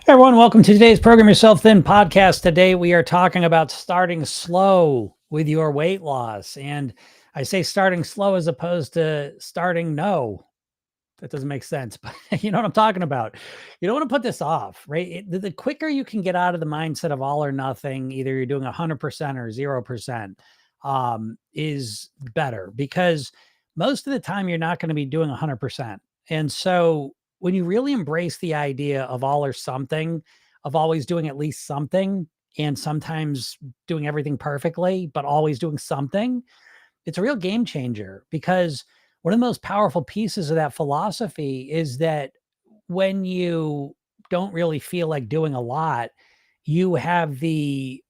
Hey everyone, welcome to today's Program Yourself Thin podcast. Today we are talking about starting slow with your weight loss. And I say starting slow as opposed to starting no. That doesn't make sense, but you know what I'm talking about. You don't want to put this off, right? The quicker you can get out of the mindset of all or nothing, either you're doing 100% or 0%, is better, because most of the time you're not going to be doing 100%. And so when you really embrace the idea of all or something, of always doing at least something, and sometimes doing everything perfectly, but always doing something, it's a real game changer. Because one of the most powerful pieces of that philosophy is that when you don't really feel like doing a lot, you have the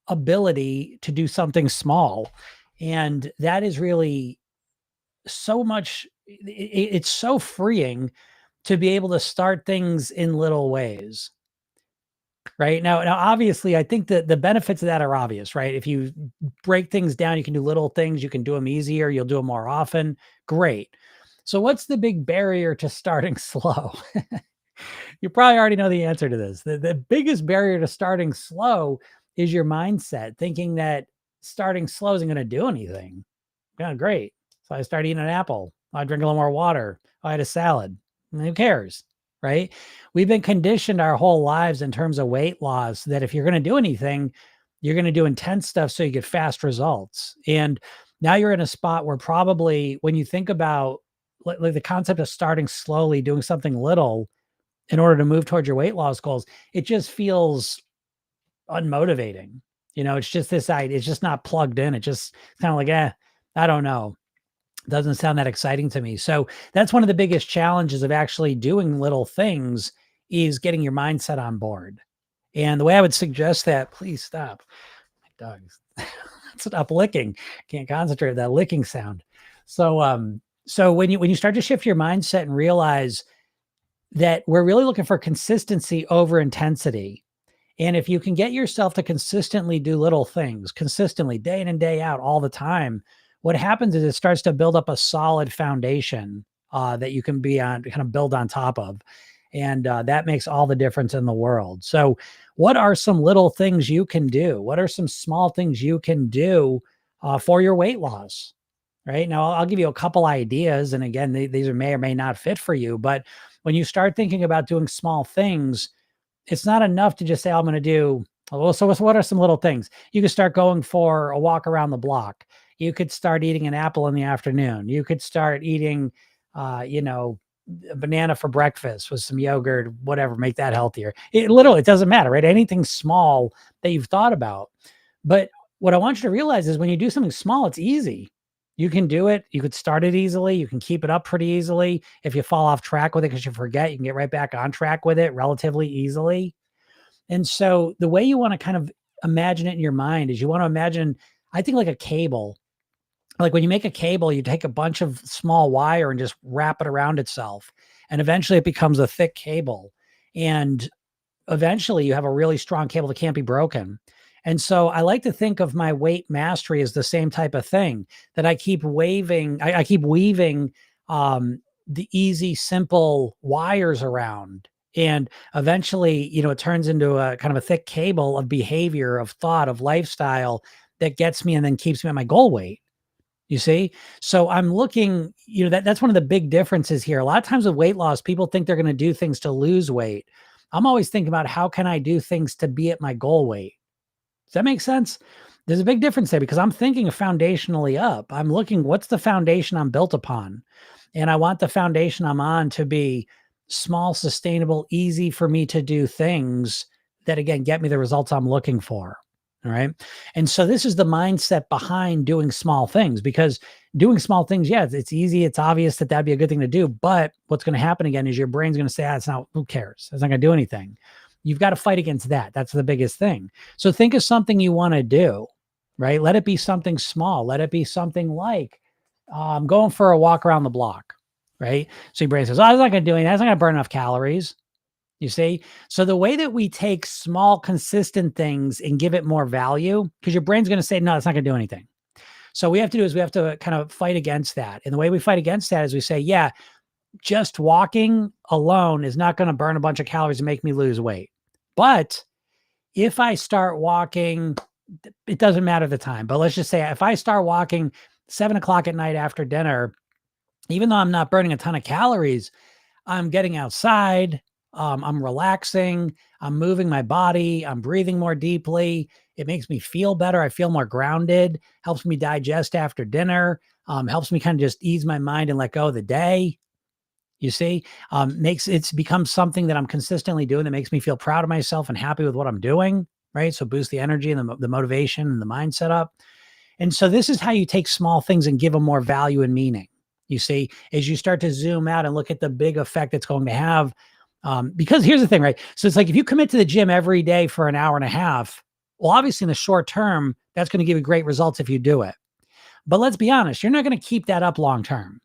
ability to do something small. And that is really so much, it's so freeing to be able to start things in little ways. Right now, obviously, I think that the benefits of that are obvious, right? If you break things down, you can do little things, you can do them easier, you'll do them more often. Great. So, what's the big barrier to starting slow? You probably already know the answer to this. The biggest barrier to starting slow is your mindset, thinking that starting slow isn't going to do anything. Yeah, great. So I started eating an apple. I drink a little more water. I had a salad. Who cares? Right. We've been conditioned our whole lives in terms of weight loss that if you're going to do anything, you're going to do intense stuff so you get fast results. And now you're in a spot where probably when you think about like the concept of starting slowly, doing something little in order to move towards your weight loss goals, it just feels unmotivating. It's just this idea, it's just not plugged in. It just kind of like, I don't know. Doesn't sound that exciting to me. So that's one of the biggest challenges of actually doing little things, is getting your mindset on board. And the way I would suggest that, please stop. My dog's stop licking. Can't concentrate that licking sound. So when you start to shift your mindset and realize that we're really looking for consistency over intensity. And if you can get yourself to consistently do little things, consistently, day in and day out, all the time, what happens is it starts to build up a solid foundation that you can be on, kind of build on top of. And that makes all the difference in the world. So, what are some little things you can do? What are some small things you can do for your weight loss? Right now, I'll give you a couple ideas. And again, these are may or may not fit for you. But when you start thinking about doing small things, it's not enough to just say, "Oh, I'm going to do." Well, so what are some little things? You could start going for a walk around the block. You could start eating an apple in the afternoon. You could start eating, you know, a banana for breakfast with some yogurt, whatever, make that healthier. It doesn't matter, right? Anything small that you've thought about. But what I want you to realize is when you do something small, it's easy. You can do it. You could start it easily. You can keep it up pretty easily. If you fall off track with it because you forget, you can get right back on track with it relatively easily. And so the way you want to kind of imagine it in your mind is you want to imagine, I think, like a cable. Like when you make a cable, you take a bunch of small wire and just wrap it around itself. And eventually it becomes a thick cable. And eventually you have a really strong cable that can't be broken. And so I like to think of my weight mastery as the same type of thing, that I keep I keep weaving the easy, simple wires around. And eventually, it turns into a kind of a thick cable of behavior, of thought, of lifestyle that gets me and then keeps me at my goal weight. You see? So I'm looking, that's one of the big differences here. A lot of times with weight loss, people think they're going to do things to lose weight. I'm always thinking about how can I do things to be at my goal weight? Does that make sense? There's a big difference there because I'm thinking foundationally up. I'm looking, what's the foundation I'm built upon? And I want the foundation I'm on to be small, sustainable, easy for me to do things that, again, get me the results I'm looking for. All right. And so this is the mindset behind doing small things, because doing small things, yeah, it's easy. It's obvious that that'd be a good thing to do. But what's going to happen again is your brain's going to say, it's not, who cares? It's not going to do anything. You've got to fight against that. That's the biggest thing. So think of something you want to do, right? Let it be something small. Let it be something like going for a walk around the block, right? So your brain says, I'm not going to do anything. That's not going to burn enough calories. You see? So the way that we take small, consistent things and give it more value, because your brain's going to say, no, it's not going to do anything. So what we have to do is we have to kind of fight against that. And the way we fight against that is we say, yeah, just walking alone is not going to burn a bunch of calories and make me lose weight. But if I start walking, it doesn't matter the time, but let's just say if I start walking 7 o'clock at night after dinner, even though I'm not burning a ton of calories, I'm getting outside. I'm relaxing. I'm moving my body. I'm breathing more deeply. It makes me feel better. I feel more grounded, helps me digest after dinner, helps me kind of just ease my mind and let go of the day. You see, makes it's become something that I'm consistently doing that makes me feel proud of myself and happy with what I'm doing. Right. So boost the energy and the motivation and the mindset up. And so this is how you take small things and give them more value and meaning. You see, as you start to zoom out and look at the big effect it's going to have. Because here's the thing, right? So it's like if you commit to the gym every day for an hour and a half, well, obviously in the short term, that's going to give you great results if you do it. But let's be honest, you're not going to keep that up long term.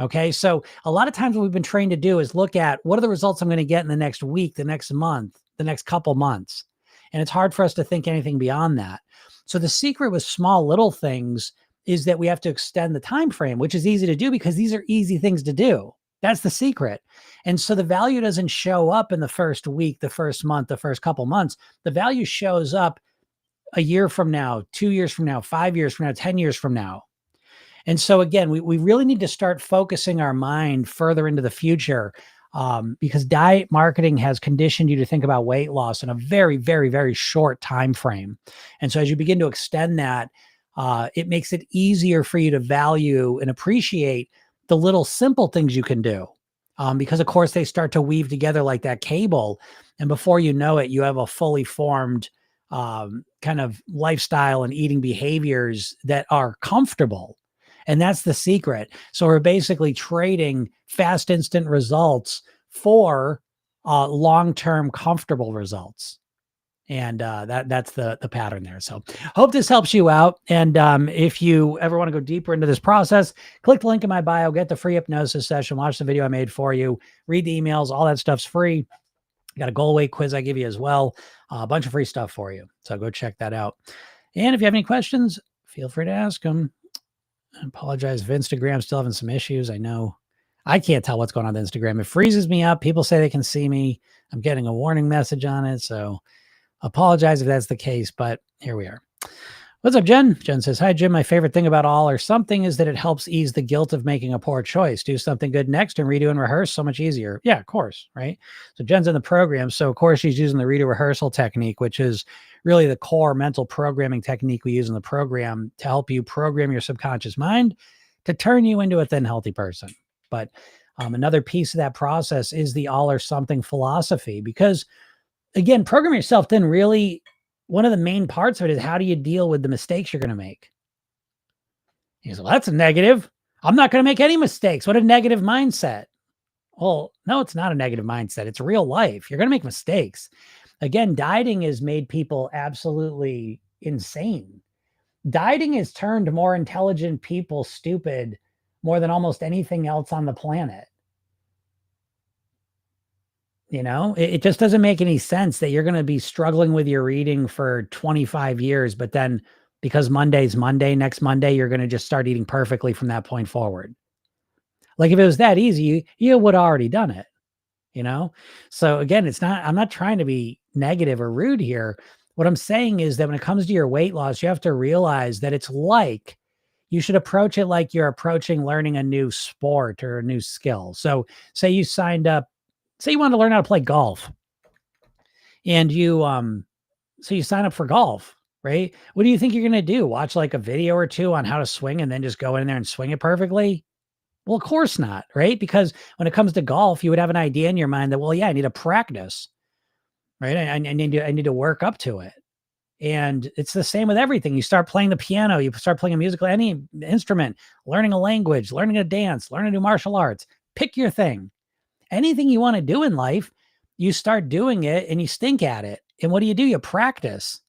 Okay. So a lot of times what we've been trained to do is look at what are the results I'm going to get in the next week, the next month, the next couple months. And it's hard for us to think anything beyond that. So the secret with small little things is that we have to extend the time frame, which is easy to do because these are easy things to do. That's the secret. And so the value doesn't show up in the first week, the first month, the first couple months. The value shows up a year from now, 2 years from now, 5 years from now, 10 years from now. And so again, we really need to start focusing our mind further into the future, because diet marketing has conditioned you to think about weight loss in a very, very, very short time frame. And so as you begin to extend that, it makes it easier for you to value and appreciate the little simple things you can do. Because of course they start to weave together like that cable. And before you know it, you have a fully formed kind of lifestyle and eating behaviors that are comfortable. And that's the secret. So we're basically trading fast, instant results for long-term comfortable results. And that's the pattern there. So hope this helps you out. And if you ever want to go deeper into this process, click the link in my bio, get the free hypnosis session, watch the video I made for you, read the emails, all that stuff's free. Got a goal weight quiz I give you as well. A bunch of free stuff for you. So go check that out. And if you have any questions, feel free to ask them. I apologize if Instagram's still having some issues. I know I can't tell what's going on with Instagram. It freezes me up. People say they can see me. I'm getting a warning message on it. So apologize if that's the case, but here we are. What's up, Jen? Jen says, hi, Jim. My favorite thing about all or something is that it helps ease the guilt of making a poor choice. Do something good next and redo and rehearse. So much easier. Yeah, of course. Right. So Jen's in the program. So of course she's using the redo rehearsal technique, which is really the core mental programming technique we use in the program to help you program your subconscious mind to turn you into a thin, healthy person. But another piece of that process is the all or something philosophy, because again, program yourself thin really, one of the main parts of it is how do you deal with the mistakes you're going to make? You say, well, that's a negative. I'm not going to make any mistakes. What a negative mindset. Well, no, it's not a negative mindset. It's real life. You're going to make mistakes. Again, dieting has made people absolutely insane. Dieting has turned more intelligent people stupid more than almost anything else on the planet. You know, it just doesn't make any sense that you're going to be struggling with your eating for 25 years, but then because Monday's Monday, next Monday, you're going to just start eating perfectly from that point forward. Like if it was that easy, you would have already done it, you know? So again, I'm not trying to be negative or rude here. What I'm saying is that when it comes to your weight loss, you have to realize that it's like you should approach it like you're approaching learning a new sport or a new skill. So say you signed up, say you want to learn how to play golf, and so you sign up for golf, right? What do you think you're going to do? Watch like a video or two on how to swing and then just go in there and swing it perfectly? Well, of course not, right? Because when it comes to golf, you would have an idea in your mind that, well, yeah, I need to practice, right? I need to work up to it. And it's the same with everything. You start playing the piano, you start playing a musical, any instrument, learning a language, learning a dance, learning to do martial arts, pick your thing. Anything you want to do in life, you start doing it and you stink at it. And what do? You practice.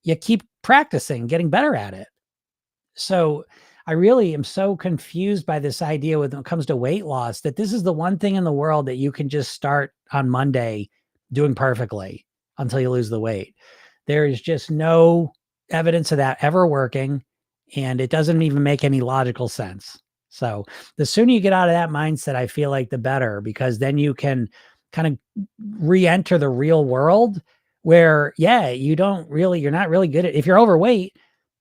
You keep practicing, getting better at it. So I really am so confused by this idea when it comes to weight loss, that this is the one thing in the world that you can just start on Monday doing perfectly until you lose the weight. There is just no evidence of that ever working. And it doesn't even make any logical sense. So the sooner you get out of that mindset, I feel like the better, because then you can kind of re-enter the real world where, yeah, you're not really good at, if you're overweight,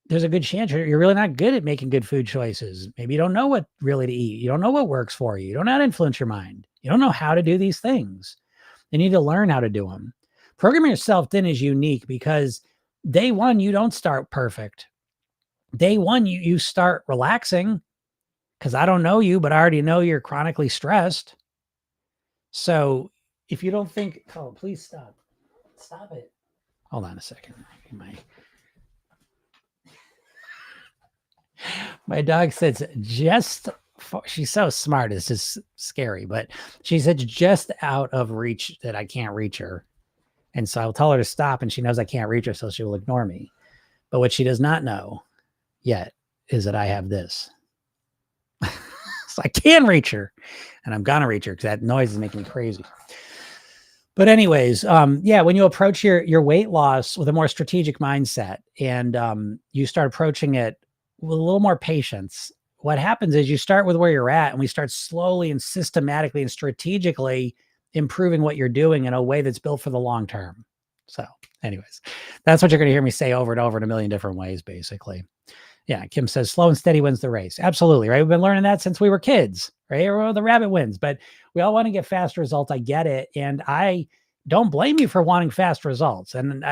there's a good chance you're really not good at making good food choices. Maybe you don't know what really to eat. You don't know what works for you. You don't know how to influence your mind. You don't know how to do these things. You need to learn how to do them. Programming yourself thin is unique because day one, you don't start perfect. Day one, you start relaxing, because I don't know you, but I already know you're chronically stressed. So if you don't think, oh, please stop. Stop it. Hold on a second. My dog says she's so smart. It's just scary, but she said just out of reach that I can't reach her. And so I'll tell her to stop, and she knows I can't reach her, so she will ignore me. But what she does not know yet is that I have this. So I can reach her, and I'm gonna reach her because that noise is making me crazy. But anyways, yeah, when you approach your weight loss with a more strategic mindset, and you start approaching it with a little more patience, what happens is you start with where you're at, and we start slowly and systematically and strategically improving what you're doing in a way that's built for the long term. So anyways, that's what you're going to hear me say over and over in a million different ways, basically. Yeah, Kim says slow and steady wins the race. Absolutely, right? We've been learning that since we were kids, right? Or the rabbit wins, but we all want to get fast results. I get it, and I don't blame you for wanting fast results. And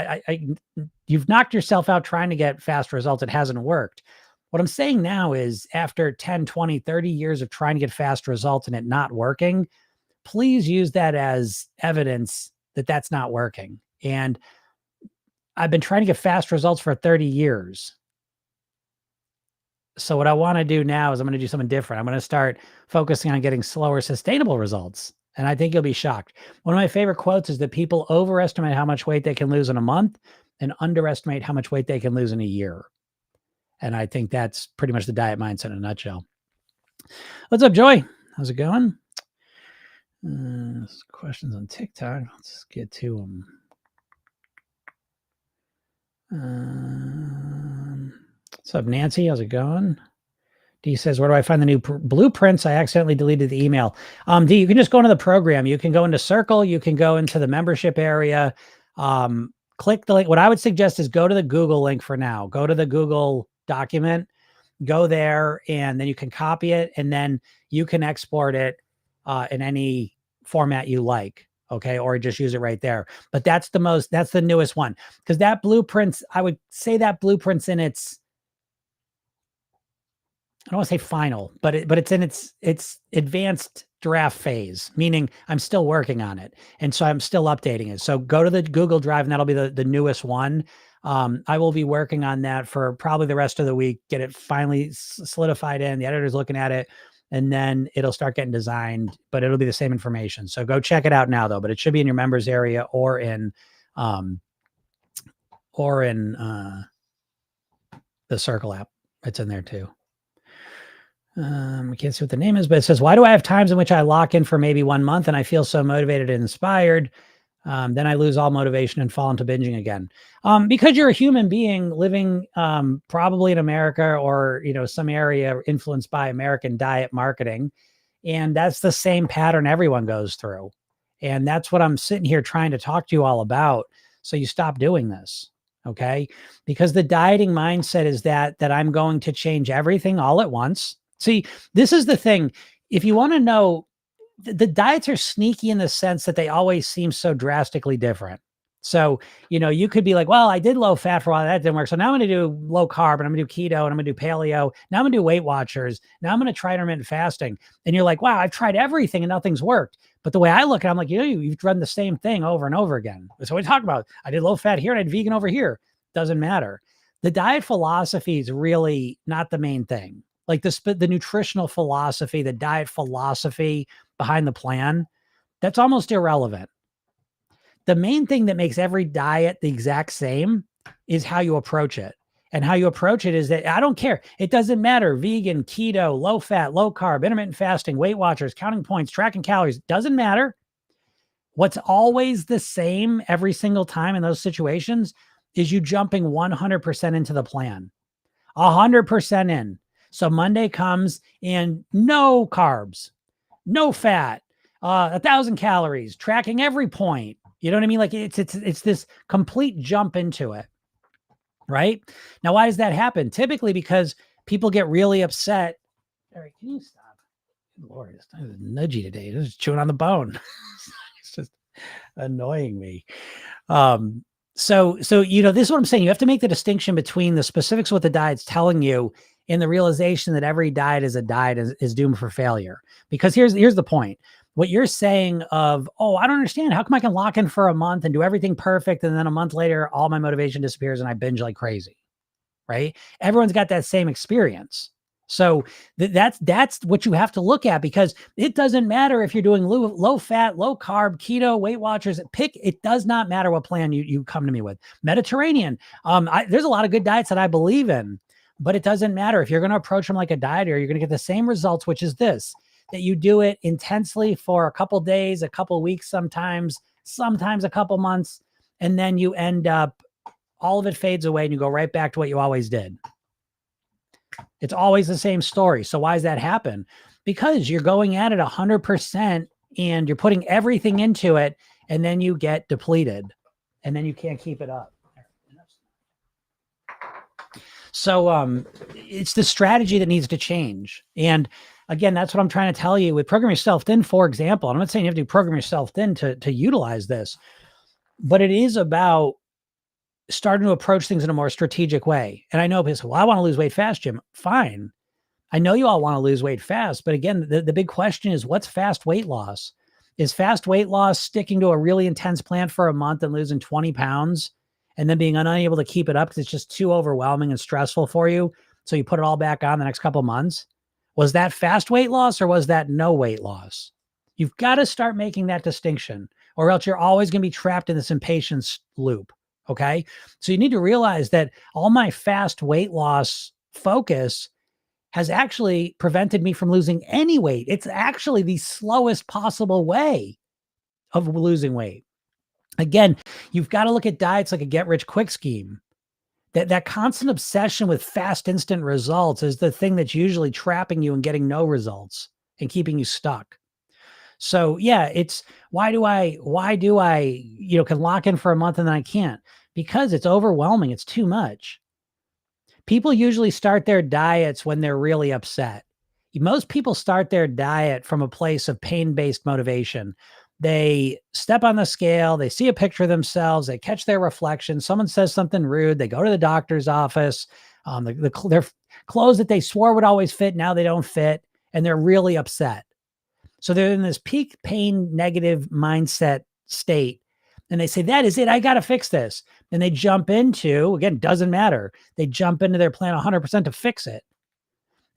you've knocked yourself out trying to get fast results. It hasn't worked. What I'm saying now is, after 10, 20, 30 years of trying to get fast results and it not working, please use that as evidence that that's not working. And I've been trying to get fast results for 30 years. So what I want to do now is I'm going to do something different. I'm going to start focusing on getting slower, sustainable results. And I think you'll be shocked. One of my favorite quotes is that people overestimate how much weight they can lose in a month and underestimate how much weight they can lose in a year. And I think that's pretty much the diet mindset in a nutshell. What's up, Joy? How's it going? Questions on TikTok. Let's get to them. What's up, Nancy? How's it going? D says, where do I find the new blueprints? I accidentally deleted the email. D, you can just go into the program. You can go into Circle. You can go into the membership area. Click the link. What I would suggest is go to the Google link for now. Go to the Google document. Go there, and then you can copy it, and then you can export it in any format you like. Okay. Or just use it right there. But that's the newest one, because that blueprints, I would say that blueprints in its, I don't want to say final, but it's in its advanced draft phase, meaning I'm still working on it. And so I'm still updating it. So go to the Google Drive, and that'll be the newest one. I will be working on that for probably the rest of the week, get it finally solidified in. The editor's looking at it, and then it'll start getting designed, but it'll be the same information. So go check it out now, though, but it should be in your members area or in the Circle app. It's in there too. I can't see what the name is, but it says, why do I have times in which I lock in for maybe 1 month and I feel so motivated and inspired? Then I lose all motivation and fall into binging again. Because you're a human being living probably in America, or some area influenced by American diet marketing. And that's the same pattern everyone goes through. And that's what I'm sitting here trying to talk to you all about. So you stop doing this. Okay. Because the dieting mindset is that I'm going to change everything all at once. See, this is the thing. If you want to know, the diets are sneaky in the sense that they always seem so drastically different. So, you could be like, well, I did low fat for a while. That didn't work. So now I'm going to do low carb, and I'm going to do keto, and I'm going to do paleo. Now I'm going to do Weight Watchers. Now I'm going to try intermittent fasting. And you're like, wow, I've tried everything and nothing's worked. But the way I look at it, I'm like, you've done the same thing over and over again. So we talk about, I did low fat here and I did vegan over here. Doesn't matter. The diet philosophy is really not the main thing. Like the nutritional philosophy, the diet philosophy behind the plan, that's almost irrelevant. The main thing that makes every diet the exact same is how you approach it. And how you approach it is that, I don't care. It doesn't matter. Vegan, keto, low fat, low carb, intermittent fasting, Weight Watchers, counting points, tracking calories, doesn't matter. What's always the same every single time in those situations is you jumping 100% into the plan, 100% in. So Monday comes and no carbs, no fat, 1,000 calories, tracking every point. You know what I mean? Like it's this complete jump into it, right? Now, why does that happen? Typically because people get really upset. Eric, can you stop? Good Lord, it's nudgy today. It's just chewing on the bone. It's just annoying me. So this is what I'm saying. You have to make the distinction between the specifics of what the diet's telling you and the realization that every diet is doomed for failure. Because here's the point. What you're saying of, oh, I don't understand. How come I can lock in for a month and do everything perfect, and then a month later, all my motivation disappears and I binge like crazy, right? Everyone's got that same experience. So that's what you have to look at, because it doesn't matter if you're doing low fat, low carb, keto, Weight Watchers. It does not matter what plan you come to me with. Mediterranean. There's a lot of good diets that I believe in, but it doesn't matter if you're going to approach them like a dieter. You're going to get the same results, which is this: that you do it intensely for a couple days, a couple weeks, sometimes a couple months, and then you end up all of it fades away and you go right back to what you always did. It's always the same story. So why does that happen? Because you're going at it 100% and you're putting everything into it, and then you get depleted and then you can't keep it up. So it's the strategy that needs to change. And again, that's what I'm trying to tell you with Program Yourself Thin, for example. I'm not saying you have to program yourself thin to utilize this, but it is about starting to approach things in a more strategic way. And I know people say, well, I want to lose weight fast, Jim. Fine. I know you all want to lose weight fast, but again, the big question is, what's fast weight loss? Is fast weight loss sticking to a really intense plan for a month and losing 20 pounds and then being unable to keep it up because it's just too overwhelming and stressful for you, so you put it all back on the next couple of months? Was that fast weight loss or was that no weight loss? You've got to start making that distinction, or else you're always going to be trapped in this impatience loop. Okay. So you need to realize that all my fast weight loss focus has actually prevented me from losing any weight. It's actually the slowest possible way of losing weight. Again, you've got to look at diets like a get rich quick scheme. That constant obsession with fast, instant results is the thing that's usually trapping you and getting no results and keeping you stuck. So yeah, it's why do I, can lock in for a month and then I can't? Because it's overwhelming. It's too much. People usually start their diets when they're really upset. Most people start their diet from a place of pain-based motivation. They step on the scale, they see a picture of themselves, they catch their reflection, someone says something rude, they go to the doctor's office, their clothes that they swore would always fit, now they don't fit, and they're really upset. So they're in this peak pain, negative mindset state. And they say, that is it. I got to fix this. And they jump into, again, doesn't matter. They jump into their plan 100% to fix it.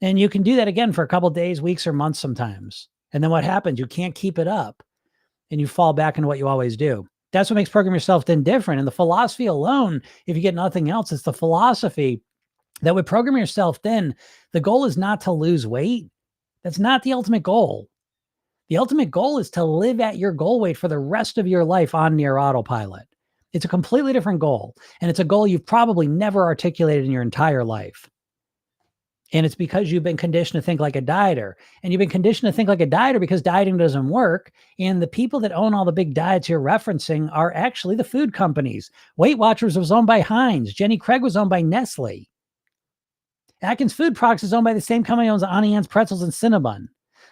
And you can do that again for a couple of days, weeks, or months sometimes. And then what happens? You can't keep it up and you fall back into what you always do. That's what makes Program Yourself Thin different. And the philosophy alone, if you get nothing else, it's the philosophy that with Program Yourself Thin, the goal is not to lose weight. That's not the ultimate goal. The ultimate goal is to live at your goal weight for the rest of your life on near autopilot. It's a completely different goal. And it's a goal you've probably never articulated in your entire life. And it's because you've been conditioned to think like a dieter. And you've been conditioned to think like a dieter because dieting doesn't work. And the people that own all the big diets you're referencing are actually the food companies. Weight Watchers was owned by Heinz. Jenny Craig was owned by Nestle. Atkins Food Products is owned by the same company that owns Auntie Anne's Pretzels and Cinnabon.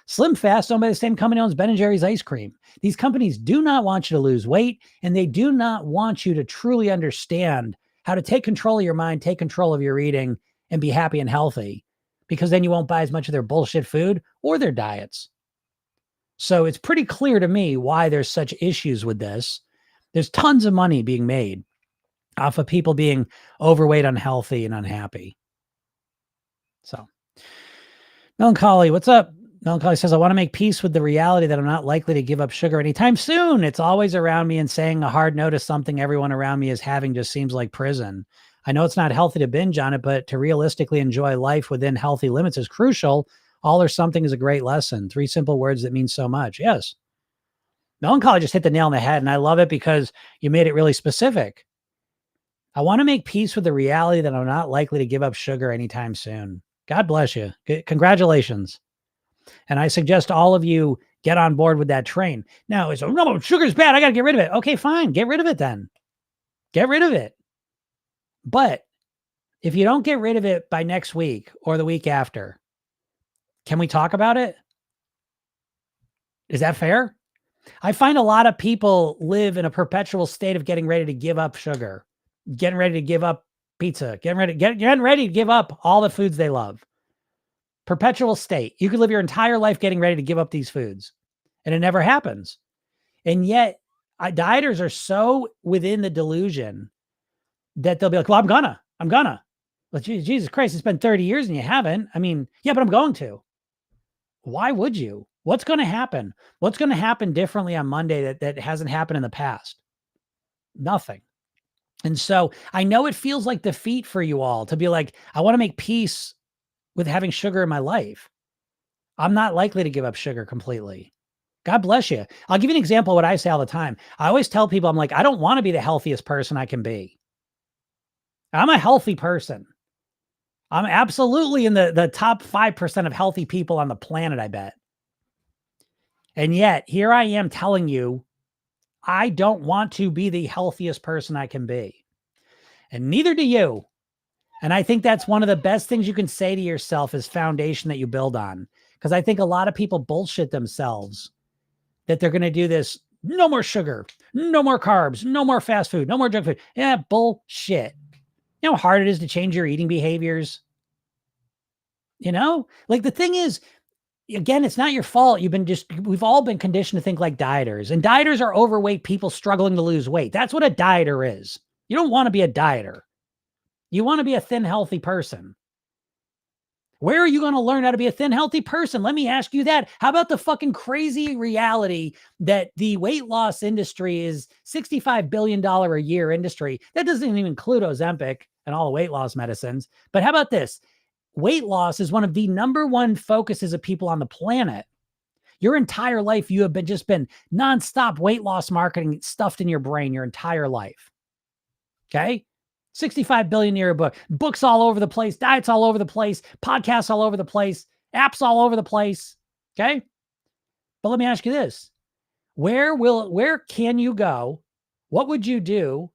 Slim Fast, owned by the same company that owns Ben & Jerry's ice cream. These companies do not want you to lose weight, and they do not want you to truly understand how to take control of your mind, take control of your eating, and be happy and healthy, because then you won't buy as much of their bullshit food or their diets. So it's pretty clear to me why there's such issues with this. There's tons of money being made off of people being overweight, unhealthy, and unhappy. So, Melancholy, what's up? Melancholy says, I want to make peace with the reality that I'm not likely to give up sugar anytime soon. It's always around me, and saying a hard no to something everyone around me is having just seems like prison. I know it's not healthy to binge on it, but to realistically enjoy life within healthy limits is crucial. All or something is a great lesson. 3 simple words that mean so much. Yes. Melancholy just hit the nail on the head, and I love it because you made it really specific. I want to make peace with the reality that I'm not likely to give up sugar anytime soon. God bless you. Congratulations. And I suggest all of you get on board with that train. Now, it's, no, sugar's bad. I got to get rid of it. Okay, fine. Get rid of it then. Get rid of it. But if you don't get rid of it by next week or the week after, can we talk about it? Is that fair? I find a lot of people live in a perpetual state of getting ready to give up sugar, getting ready to give up pizza, getting ready to give up all the foods they love. Perpetual state. You could live your entire life getting ready to give up these foods, and it never happens. And yet, dieters are so within the delusion that they'll be like, well, I'm gonna. Well, Jesus Christ, it's been 30 years and you haven't. I mean, yeah, but I'm going to. Why would you? What's going to happen? What's going to happen differently on Monday that hasn't happened in the past? Nothing. And so I know it feels like defeat for you all to be like, I want to make peace with having sugar in my life. I'm not likely to give up sugar completely. God bless you. I'll give you an example of what I say all the time. I always tell people, I'm like, I don't want to be the healthiest person I can be. I'm a healthy person. I'm absolutely in the top 5% of healthy people on the planet, I bet. And yet here I am telling you, I don't want to be the healthiest person I can be. And neither do you. And I think that's one of the best things you can say to yourself is foundation that you build on. Because I think a lot of people bullshit themselves that they're going to do this. No more sugar, no more carbs, no more fast food, no more junk food. Yeah, bullshit. You know how hard it is to change your eating behaviors? You know, like the thing is, again, it's not your fault. We've all been conditioned to think like dieters, and dieters are overweight people struggling to lose weight. That's what a dieter is. You don't want to be a dieter. You want to be a thin, healthy person. Where are you going to learn how to be a thin, healthy person? Let me ask you that. How about the fucking crazy reality that the weight loss industry is $65 billion a year industry? That doesn't even include Ozempic and all the weight loss medicines. But how about this? Weight loss is one of the number one focuses of people on the planet. Your entire life, you have just been nonstop weight loss marketing stuffed in your brain your entire life. Okay? 65 billion a year book, books all over the place, diets all over the place, podcasts all over the place, apps all over the place. Okay. But let me ask you this. Where can you go? What would you do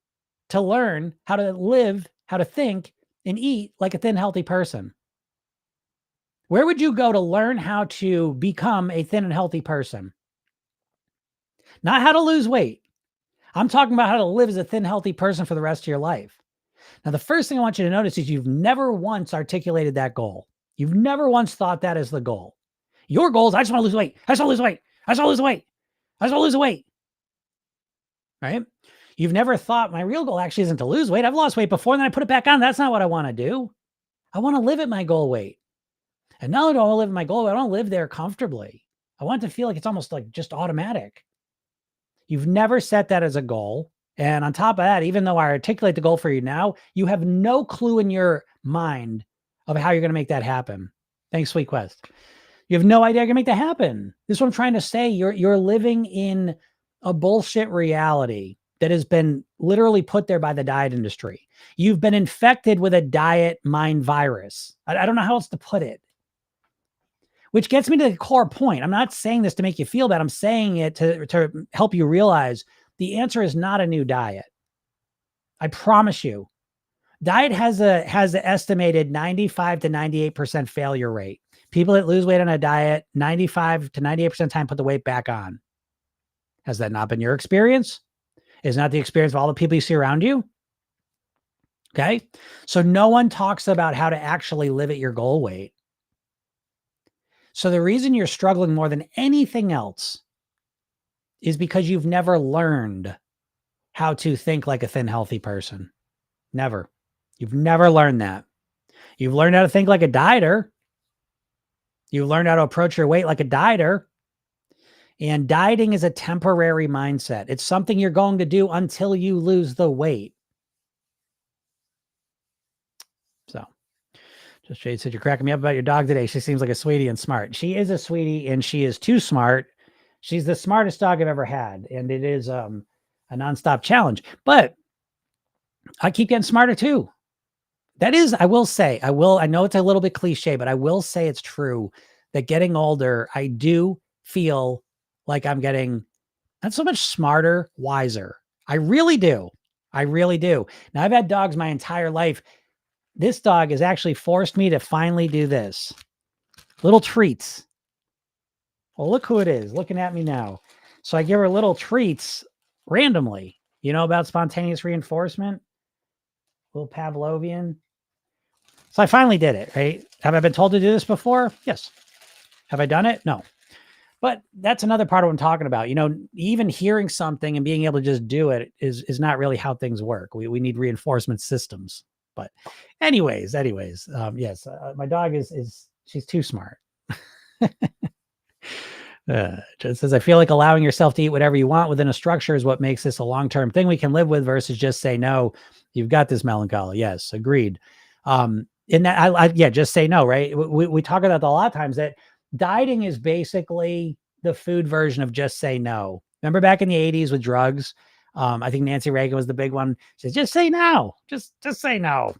to learn how to live, how to think and eat like a thin, healthy person? Where would you go to learn how to become a thin and healthy person? Not how to lose weight. I'm talking about how to live as a thin, healthy person for the rest of your life. Now, the first thing I want you to notice is you've never once articulated that goal. You've never once thought that as the goal. Your goal is, I just want to lose weight. I just want to lose weight. I just want to lose weight. I just want to lose weight. Right? You've never thought my real goal actually isn't to lose weight. I've lost weight before and then I put it back on. That's not what I want to do. I want to live at my goal weight. And not only do I want to live at my goal weight, I don't live there comfortably. I want to feel like it's almost like just automatic. You've never set that as a goal. And on top of that, even though I articulate the goal for you now, you have no clue in your mind of how you're going to make that happen. Thanks, Sweet Quest. You have no idea you're going to make that happen. This is what I'm trying to say. You're living in a bullshit reality that has been literally put there by the diet industry. You've been infected with a diet mind virus. I don't know how else to put it. Which gets me to the core point. I'm not saying this to make you feel bad. I'm saying it to help you realize the answer is not a new diet. I promise you. Diet has an estimated 95 to 98% failure rate. People that lose weight on a diet, 95 to 98% of the time put the weight back on. Has that not been your experience? Is not the experience of all the people you see around you? Okay. So no one talks about how to actually live at your goal weight. So the reason you're struggling more than anything else is because you've never learned how to think like a thin, healthy person. Never. You've never learned that. You've learned how to think like a dieter. You've learned how to approach your weight like a dieter. And dieting is a temporary mindset. It's something you're going to do until you lose the weight. So, just Jade said, you're cracking me up about your dog today. She seems like a sweetie and smart. She is a sweetie and she is too smart. She's the smartest dog I've ever had. And it is a nonstop challenge. But I keep getting smarter too. That is, I know it's a little bit cliche, but I will say it's true that getting older, I do feel like I'm getting not so much smarter, wiser. I really do. I really do. Now, I've had dogs my entire life. This dog has actually forced me to finally do this. Little treats. Well, look who it is looking at me now. So I give her little treats randomly. You know about spontaneous reinforcement? Little Pavlovian. So I finally did it, right? Have I been told to do this before? Yes. Have I done it? No. But that's another part of what I'm talking about. You know, even hearing something and being able to just do it is not really how things work. We need reinforcement systems. But anyways, yes, my dog is she's too smart. Just says, I feel like allowing yourself to eat whatever you want within a structure is what makes this a long-term thing we can live with versus just say no. You've got this melancholy. Yes, agreed. In that, yeah, just say no, right? We talk about that a lot of times that dieting is basically the food version of just say no. Remember back in the 80s with drugs? I think Nancy Reagan was the big one. She says, just say no. Just say no.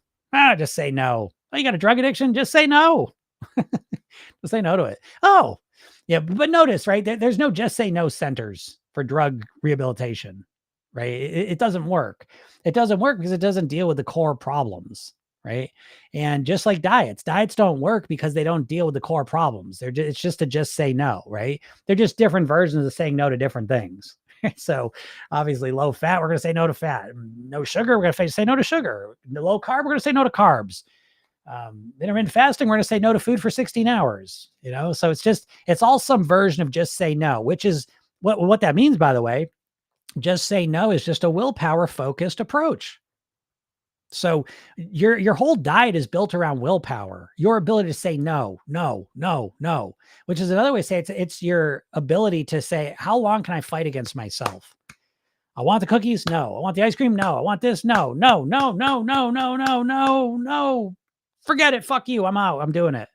Just say no. Oh, you got a drug addiction? Just say no. Just say no to it. Oh, yeah. But notice, right? There's no just say no centers for drug rehabilitation, right? It doesn't work. It doesn't work because it doesn't deal with the core problems, right? And just like diets don't work because they don't deal with the core problems. It's just to just say no, right? They're just different versions of saying no to different things. So obviously low fat, we're going to say no to fat. No sugar, we're going to say no to sugar. Low carb, we're going to say no to carbs. Intermittent fasting, we're going to say no to food for 16 hours, you know? So it's all some version of just say no, which is what that means, by the way. Just say no is just a willpower focused approach. So your whole diet is built around willpower, your ability to say no, no, no, no, which is another way to say it's your ability to say, how long can I fight against myself? I want the cookies. No. I want the ice cream. No. I want this. No, no, no, no, no, no, no, no, no. Forget it. Fuck you. I'm out. I'm doing it.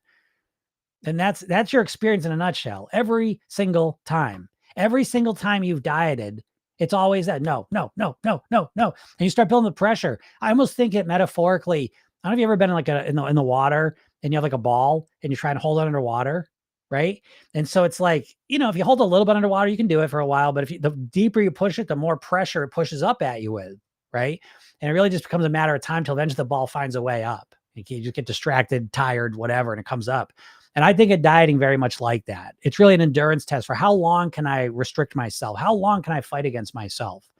And that's your experience in a nutshell. Every single time you've dieted, it's always that no, no, no, no, no, no. And you start building the pressure. I almost think it metaphorically. I don't know if you ever been in like in the water and you have like a ball and you try and hold it underwater, right? And so it's like, you know, if you hold a little bit underwater, you can do it for a while, but the deeper you push it, the more pressure it pushes up at you with, right? And it really just becomes a matter of time till eventually the ball finds a way up. You just get distracted, tired, whatever, and it comes up. And I think of dieting very much like that. It's really an endurance test for how long can I restrict myself? How long can I fight against myself?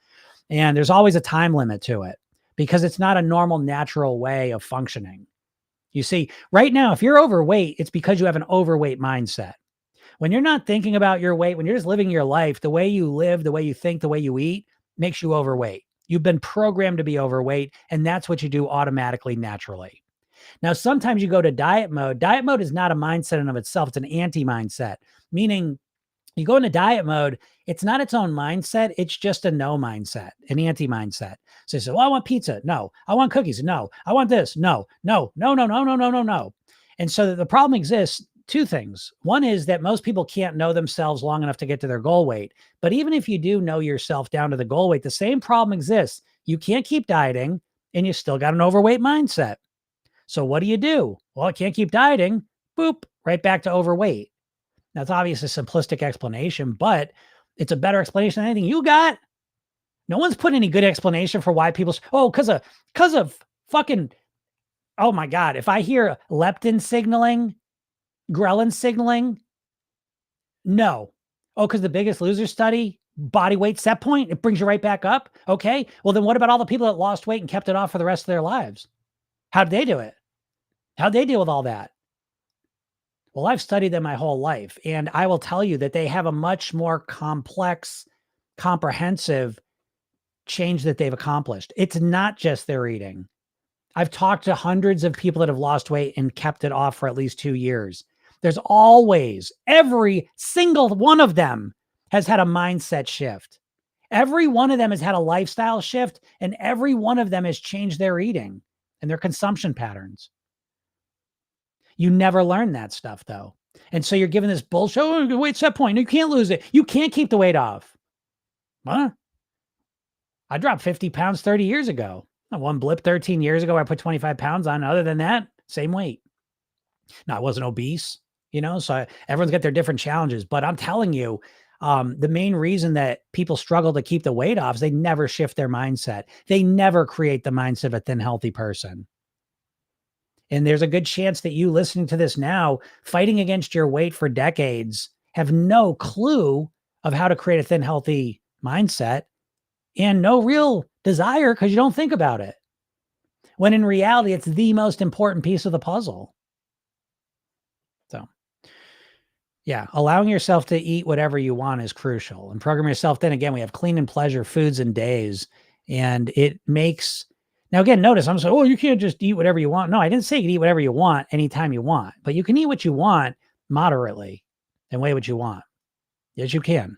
And there's always a time limit to it because it's not a normal, natural way of functioning. You see, right now, if you're overweight, it's because you have an overweight mindset. When you're not thinking about your weight, when you're just living your life, the way you live, the way you think, the way you eat makes you overweight. You've been programmed to be overweight, and that's what you do automatically, naturally. Now, sometimes you go to diet mode. Diet mode is not a mindset in and of itself. It's an anti-mindset, meaning you go into diet mode. It's not its own mindset. It's just a no mindset, an anti-mindset. So you say, well, I want pizza. No. I want cookies. No. I want this. No, no, no, no, no, no, no, no, no. And so the problem exists. Two things. One is that most people can't know themselves long enough to get to their goal weight. But even if you do know yourself down to the goal weight, the same problem exists. You can't keep dieting and you still got an overweight mindset. So what do? Well, I can't keep dieting. Boop, right back to overweight. That's obviously a simplistic explanation, but it's a better explanation than anything you got. No one's put any good explanation for why people, because of fucking, oh my God. If I hear leptin signaling, ghrelin signaling, no. Oh, because the Biggest Loser study, body weight set point, it brings you right back up. Okay. Well, then what about all the people that lost weight and kept it off for the rest of their lives? How did they do it? How'd they deal with all that? Well, I've studied them my whole life, and I will tell you that they have a much more complex, comprehensive change that they've accomplished. It's not just their eating. I've talked to hundreds of people that have lost weight and kept it off for at least 2 years. There's always, every single one of them has had a mindset shift. Every one of them has had a lifestyle shift, and every one of them has changed their eating and their consumption patterns. You never learn that stuff, though. And so you're given this bullshit, oh, weight set point. You can't lose it. You can't keep the weight off. Huh? I dropped 50 pounds 30 years ago. One blip 13 years ago, I put 25 pounds on. Other than that, same weight. Now, I wasn't obese, so everyone's got their different challenges. But I'm telling you, the main reason that people struggle to keep the weight off is they never shift their mindset. They never create the mindset of a thin, healthy person. And there's a good chance that you listening to this now, fighting against your weight for decades, have no clue of how to create a thin, healthy mindset and no real desire because you don't think about it. When in reality, it's the most important piece of the puzzle. So, yeah, allowing yourself to eat whatever you want is crucial. And program yourself. Then again, we have clean and pleasure foods and days. And it makes, now again, notice I'm saying, oh, you can't just eat whatever you want. No, I didn't say you can eat whatever you want anytime you want, but you can eat what you want moderately and weigh what you want. Yes, you can.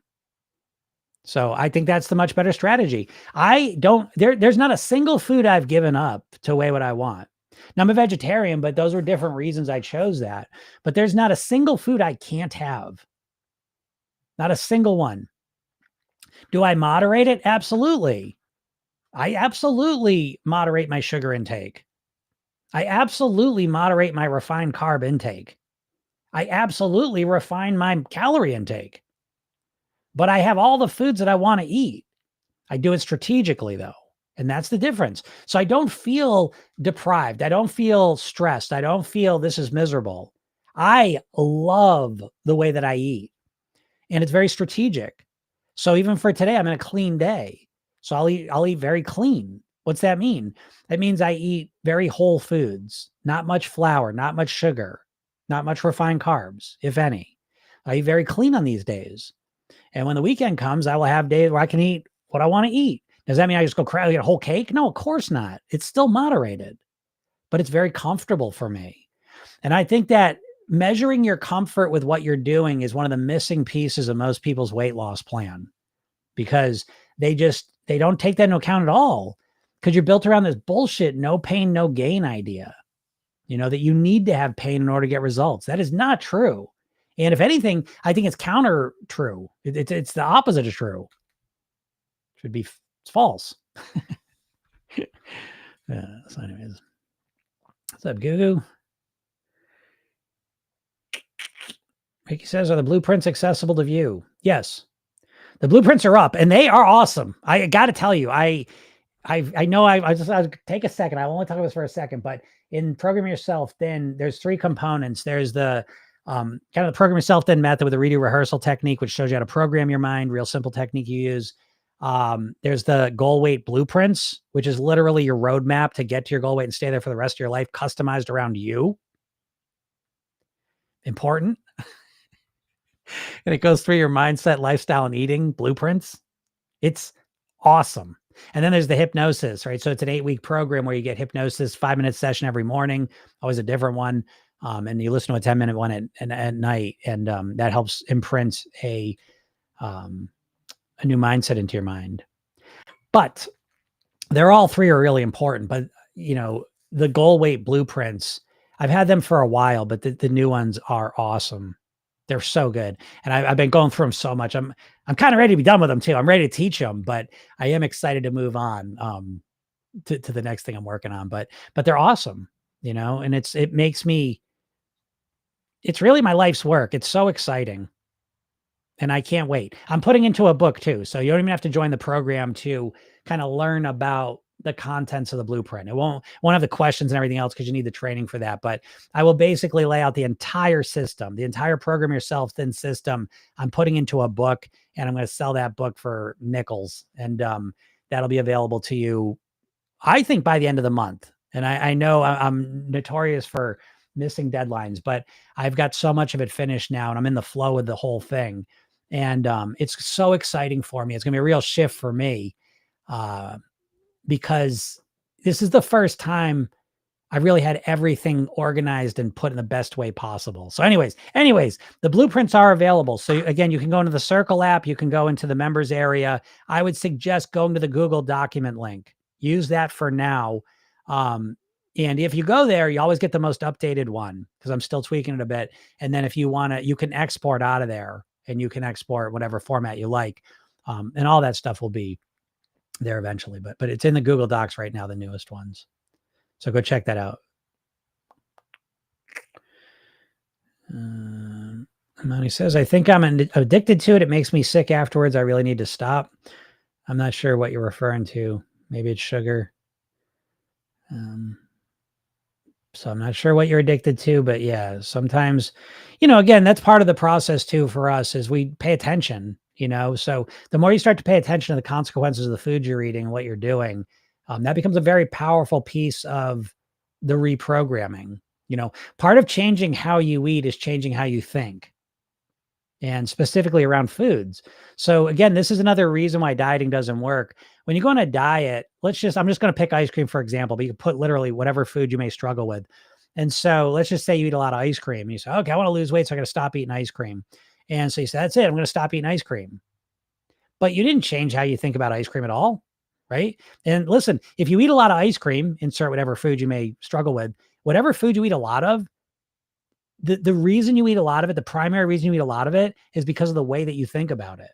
So I think that's the much better strategy. There's not a single food I've given up to weigh what I want. Now I'm a vegetarian, but those were different reasons I chose that. But there's not a single food I can't have. Not a single one. Do I moderate it? Absolutely. I absolutely moderate my sugar intake. I absolutely moderate my refined carb intake. I absolutely refine my calorie intake. But I have all the foods that I want to eat. I do it strategically though. And that's the difference. So I don't feel deprived. I don't feel stressed. I don't feel this is miserable. I love the way that I eat and it's very strategic. So even for today, I'm in a clean day. So I'll eat very clean. What's that mean? That means I eat very whole foods, not much flour, not much sugar, not much refined carbs, if any. I eat very clean on these days. And when the weekend comes, I will have days where I can eat what I want to eat. Does that mean I just go get a whole cake? No, of course not. It's still moderated, but it's very comfortable for me. And I think that measuring your comfort with what you're doing is one of the missing pieces of most people's weight loss plan because they don't take that into account at all because you're built around this bullshit, no pain, no gain idea, that you need to have pain in order to get results. That is not true. And if anything, I think it's counter true. It's the opposite of true. Should be it's false. So anyways, what's up, Goo? Ricky says, are the blueprints accessible to view? Yes. The blueprints are up and they are awesome. I got to tell you, I know I'll take a second. I only talk about this for a second, but in Program Yourself, then there's 3 components. There's the kind of the Program Yourself then method with the redo rehearsal technique, which shows you how to program your mind, real simple technique you use. There's the goal weight blueprints, which is literally your roadmap to get to your goal weight and stay there for the rest of your life, customized around you. Important. And it goes through your mindset, lifestyle, and eating blueprints. It's awesome. And then there's the hypnosis, right? So it's an 8-week program where you get hypnosis, 5-minute session every morning, always a different one. And you listen to a 10-minute one at night. And that helps imprint a new mindset into your mind. But they're all 3 are really important. But, the goal weight blueprints, I've had them for a while, but the new ones are awesome. They're so good. And I've been going through them so much. I'm kind of ready to be done with them too. I'm ready to teach them, but I am excited to move on to the next thing I'm working on. But they're awesome, and it's really my life's work. It's so exciting. And I can't wait. I'm putting into a book too. So you don't even have to join the program to kind of learn about the contents of the blueprint. It won't have the questions and everything else because you need the training for that. But I will basically lay out the entire system, the entire Program Yourself Thin system. I'm putting into a book and I'm going to sell that book for nickels. And that'll be available to you, I think, by the end of the month. And I know I'm notorious for missing deadlines, but I've got so much of it finished now and I'm in the flow with the whole thing. And it's so exciting for me. It's going to be a real shift for me because this is the first time I really had everything organized and put in the best way possible. So anyways, the blueprints are available. So again, you can go into the Circle app. You can go into the members area. I would suggest going to the Google document link. Use that for now. And if you go there, you always get the most updated one because I'm still tweaking it a bit. And then if you want to, you can export out of there and you can export whatever format you like. And all that stuff will be there eventually, but it's in the Google Docs right now, the newest ones. So go check that out. Money says, I think I'm addicted to it. It makes me sick afterwards. I really need to stop. I'm not sure what you're referring to. Maybe it's sugar. So I'm not sure what you're addicted to, but yeah, sometimes, again, that's part of the process too for us is we pay attention, so the more you start to pay attention to the consequences of the food you're eating and what you're doing, that becomes a very powerful piece of the reprogramming. Part of changing how you eat is changing how you think, and specifically around foods. So again, this is another reason why dieting doesn't work. When you go on a diet, I'm just going to pick ice cream, for example, but you can put literally whatever food you may struggle with. And so let's just say you eat a lot of ice cream. You say, okay, I want to lose weight, so I got to stop eating ice cream. And so you say, that's it. I'm going to stop eating ice cream. But you didn't change how you think about ice cream at all, right? And listen, if you eat a lot of ice cream, insert whatever food you may struggle with, whatever food you eat a lot of, the reason you eat a lot of it, the primary reason you eat a lot of it is because of the way that you think about it.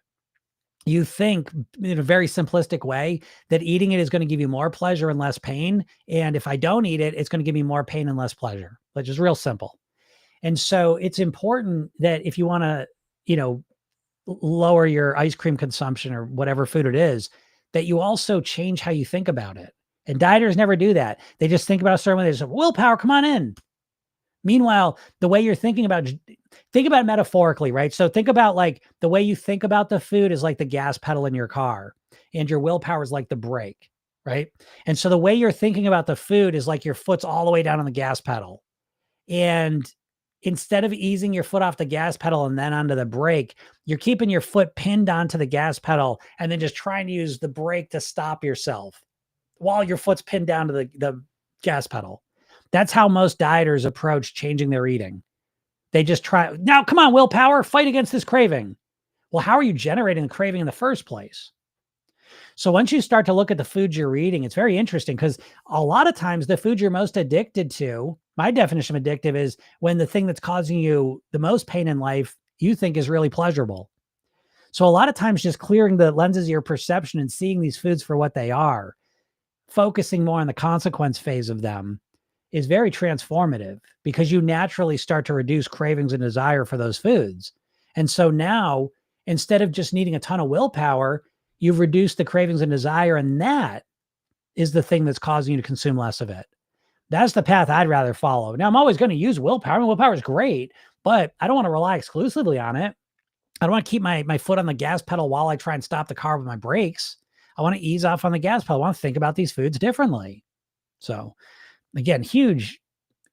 You think in a very simplistic way that eating it is going to give you more pleasure and less pain. And if I don't eat it, it's going to give me more pain and less pleasure, which is real simple. And so it's important that if you want to, lower your ice cream consumption or whatever food it is, that you also change how you think about it. And dieters never do that. They just think about a certain way. They just say, willpower, come on in. Meanwhile, the way you're think about it metaphorically, right? So think about like the way you think about the food is like the gas pedal in your car, and your willpower is like the brake, right? And so the way you're thinking about the food is like your foot's all the way down on the gas pedal. And instead of easing your foot off the gas pedal and then onto the brake, you're keeping your foot pinned onto the gas pedal and then just trying to use the brake to stop yourself while your foot's pinned down to the gas pedal. That's how most dieters approach changing their eating. They just try, now come on, willpower, fight against this craving. Well, how are you generating the craving in the first place? So once you start to look at the foods you're eating, it's very interesting because a lot of times the food you're most addicted to, my definition of addictive is when the thing that's causing you the most pain in life, you think is really pleasurable. So a lot of times just clearing the lenses of your perception and seeing these foods for what they are, focusing more on the consequence phase of them, is very transformative because you naturally start to reduce cravings and desire for those foods. And so now, instead of just needing a ton of willpower, you've reduced the cravings and desire, and that is the thing that's causing you to consume less of it. That's the path I'd rather follow. Now, I'm always going to use willpower. I mean, willpower is great, but I don't want to rely exclusively on it. I don't want to keep my foot on the gas pedal while I try and stop the car with my brakes. I want to ease off on the gas pedal. I want to think about these foods differently. So again, huge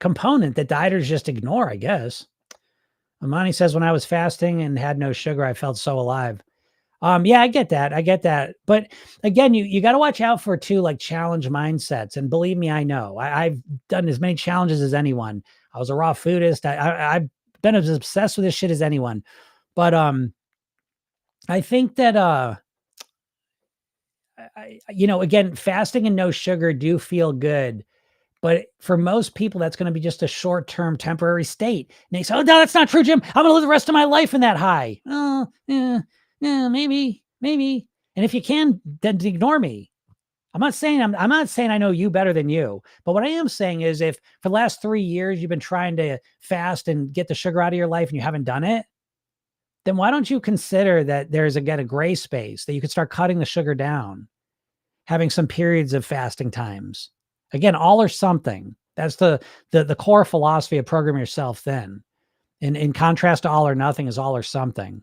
component that dieters just ignore, I guess. Amani says, when I was fasting and had no sugar, I felt so alive. Yeah, I get that. But again, you got to watch out for too, like challenge mindsets. And believe me, I know I've done as many challenges as anyone. I was a raw foodist. I've been as obsessed with this shit as anyone. But I think that again, fasting and no sugar do feel good. But for most people, that's going to be just a short-term temporary state. And they say, oh, no, that's not true, Jim. I'm going to live the rest of my life in that high. Oh, yeah, maybe. And if you can, then ignore me. I'm not saying I know you better than you. But what I am saying is if for the last 3 years you've been trying to fast and get the sugar out of your life and you haven't done it, then why don't you consider that there's a gray space that you could start cutting the sugar down, having some periods of fasting times. Again, all or something. That's the core philosophy of Program Yourself Thin. In contrast to all or nothing is all or something.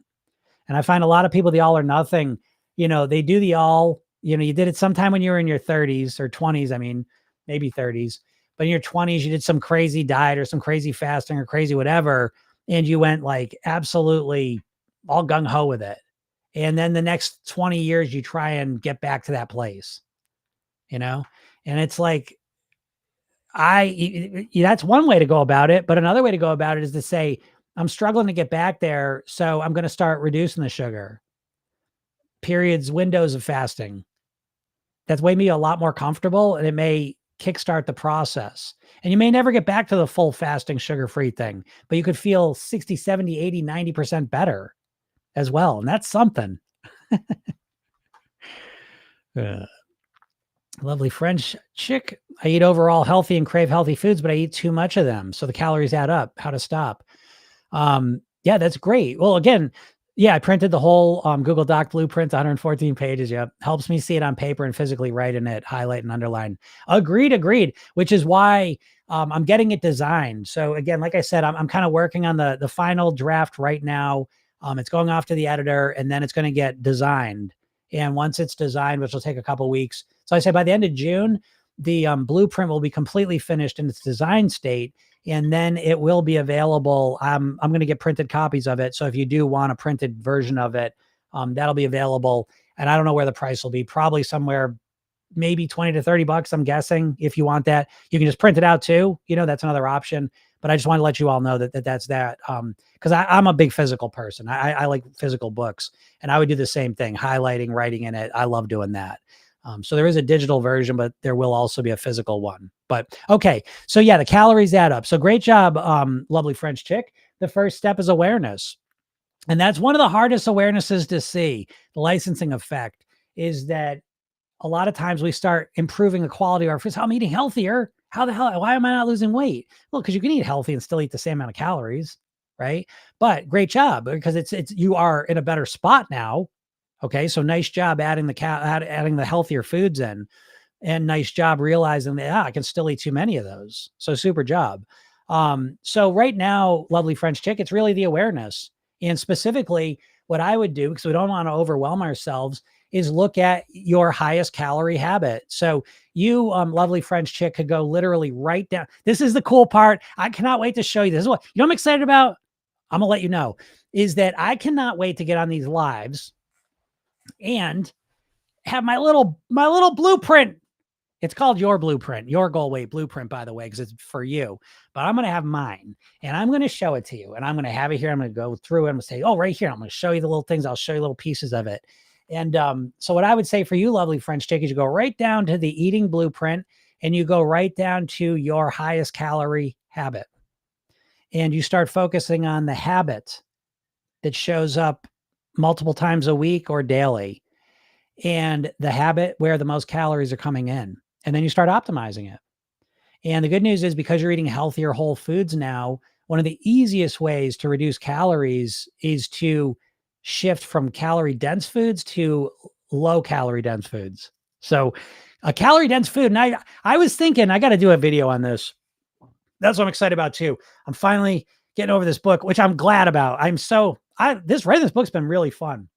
And I find a lot of people, the all or nothing, they do the all, you did it sometime when you were in your 30s or 20s. I mean, maybe 30s, but in your 20s, you did some crazy diet or some crazy fasting or crazy whatever. And you went like absolutely all gung ho with it. And then the next 20 years, you try and get back to that place, and it's like, that's one way to go about it. But another way to go about it is to say, I'm struggling to get back there. So I'm going to start reducing the sugar. Periods, windows of fasting. That's made me a lot more comfortable, and it may kickstart the process. And you may never get back to the full fasting sugar-free thing, but you could feel 60, 70, 80, 90% better as well. And that's something. Lovely French chick. I eat overall healthy and crave healthy foods, but I eat too much of them. So the calories add up. How to stop. Yeah, that's great. Well, again, yeah, I printed the whole Google Doc blueprint, 114 pages. Yep. Helps me see it on paper and physically write in it, highlight and underline. Agreed. Which is why I'm getting it designed. So again, like I said, I'm kind of working on the final draft right now. It's going off to the editor and then it's going to get designed. And once it's designed, which will take a couple weeks. So I say by the end of June, the blueprint will be completely finished in its design state and then it will be available. I'm going to get printed copies of it. So if you do want a printed version of it, that'll be available. And I don't know where the price will be, probably somewhere maybe 20 to 30 bucks. I'm guessing if you want that, you can just print it out too. That's another option, but I just want to let you all know that's that. Cause I'm a big physical person. I like physical books and I would do the same thing, highlighting, writing in it. I love doing that. So there is a digital version, but there will also be a physical one. But okay. So yeah, the calories add up. So great job, lovely French chick. The first step is awareness. And that's one of the hardest awarenesses to see. The licensing effect is that a lot of times we start improving the quality of our food. I'm eating healthier. How the hell, why am I not losing weight? Well, because you can eat healthy and still eat the same amount of calories, right? But great job because you are in a better spot now. Okay. So nice job adding adding the healthier foods in and nice job realizing that I can still eat too many of those. So super job. So right now, lovely French chick, it's really the awareness. And specifically what I would do, because we don't want to overwhelm ourselves, is look at your highest calorie habit. So you, lovely French chick, could go literally right down. This is the cool part. I cannot wait to show you. This is what I'm excited about. I'm gonna let you know is that I cannot wait to get on these lives and have my little blueprint. It's called your blueprint, your goal weight blueprint, by the way, because it's for you. But I'm going to have mine and I'm going to show it to you. And I'm going to have it here. I'm going to go through it. I'm going to say, oh, right here. I'm going to show you the little things. I'll show you little pieces of it. And so what I would say for you, lovely French chick, is you go right down to the eating blueprint and you go right down to your highest calorie habit. And you start focusing on the habit that shows up multiple times a week or daily and the habit where the most calories are coming in. And then you start optimizing it. And the good news is because you're eating healthier whole foods now, one of the easiest ways to reduce calories is to shift from calorie dense foods to low calorie dense foods. So a calorie dense food, and I was thinking I got to do a video on this. That's what I'm excited about too. I'm finally getting over this book, which I'm glad about. Writing this book's been really fun,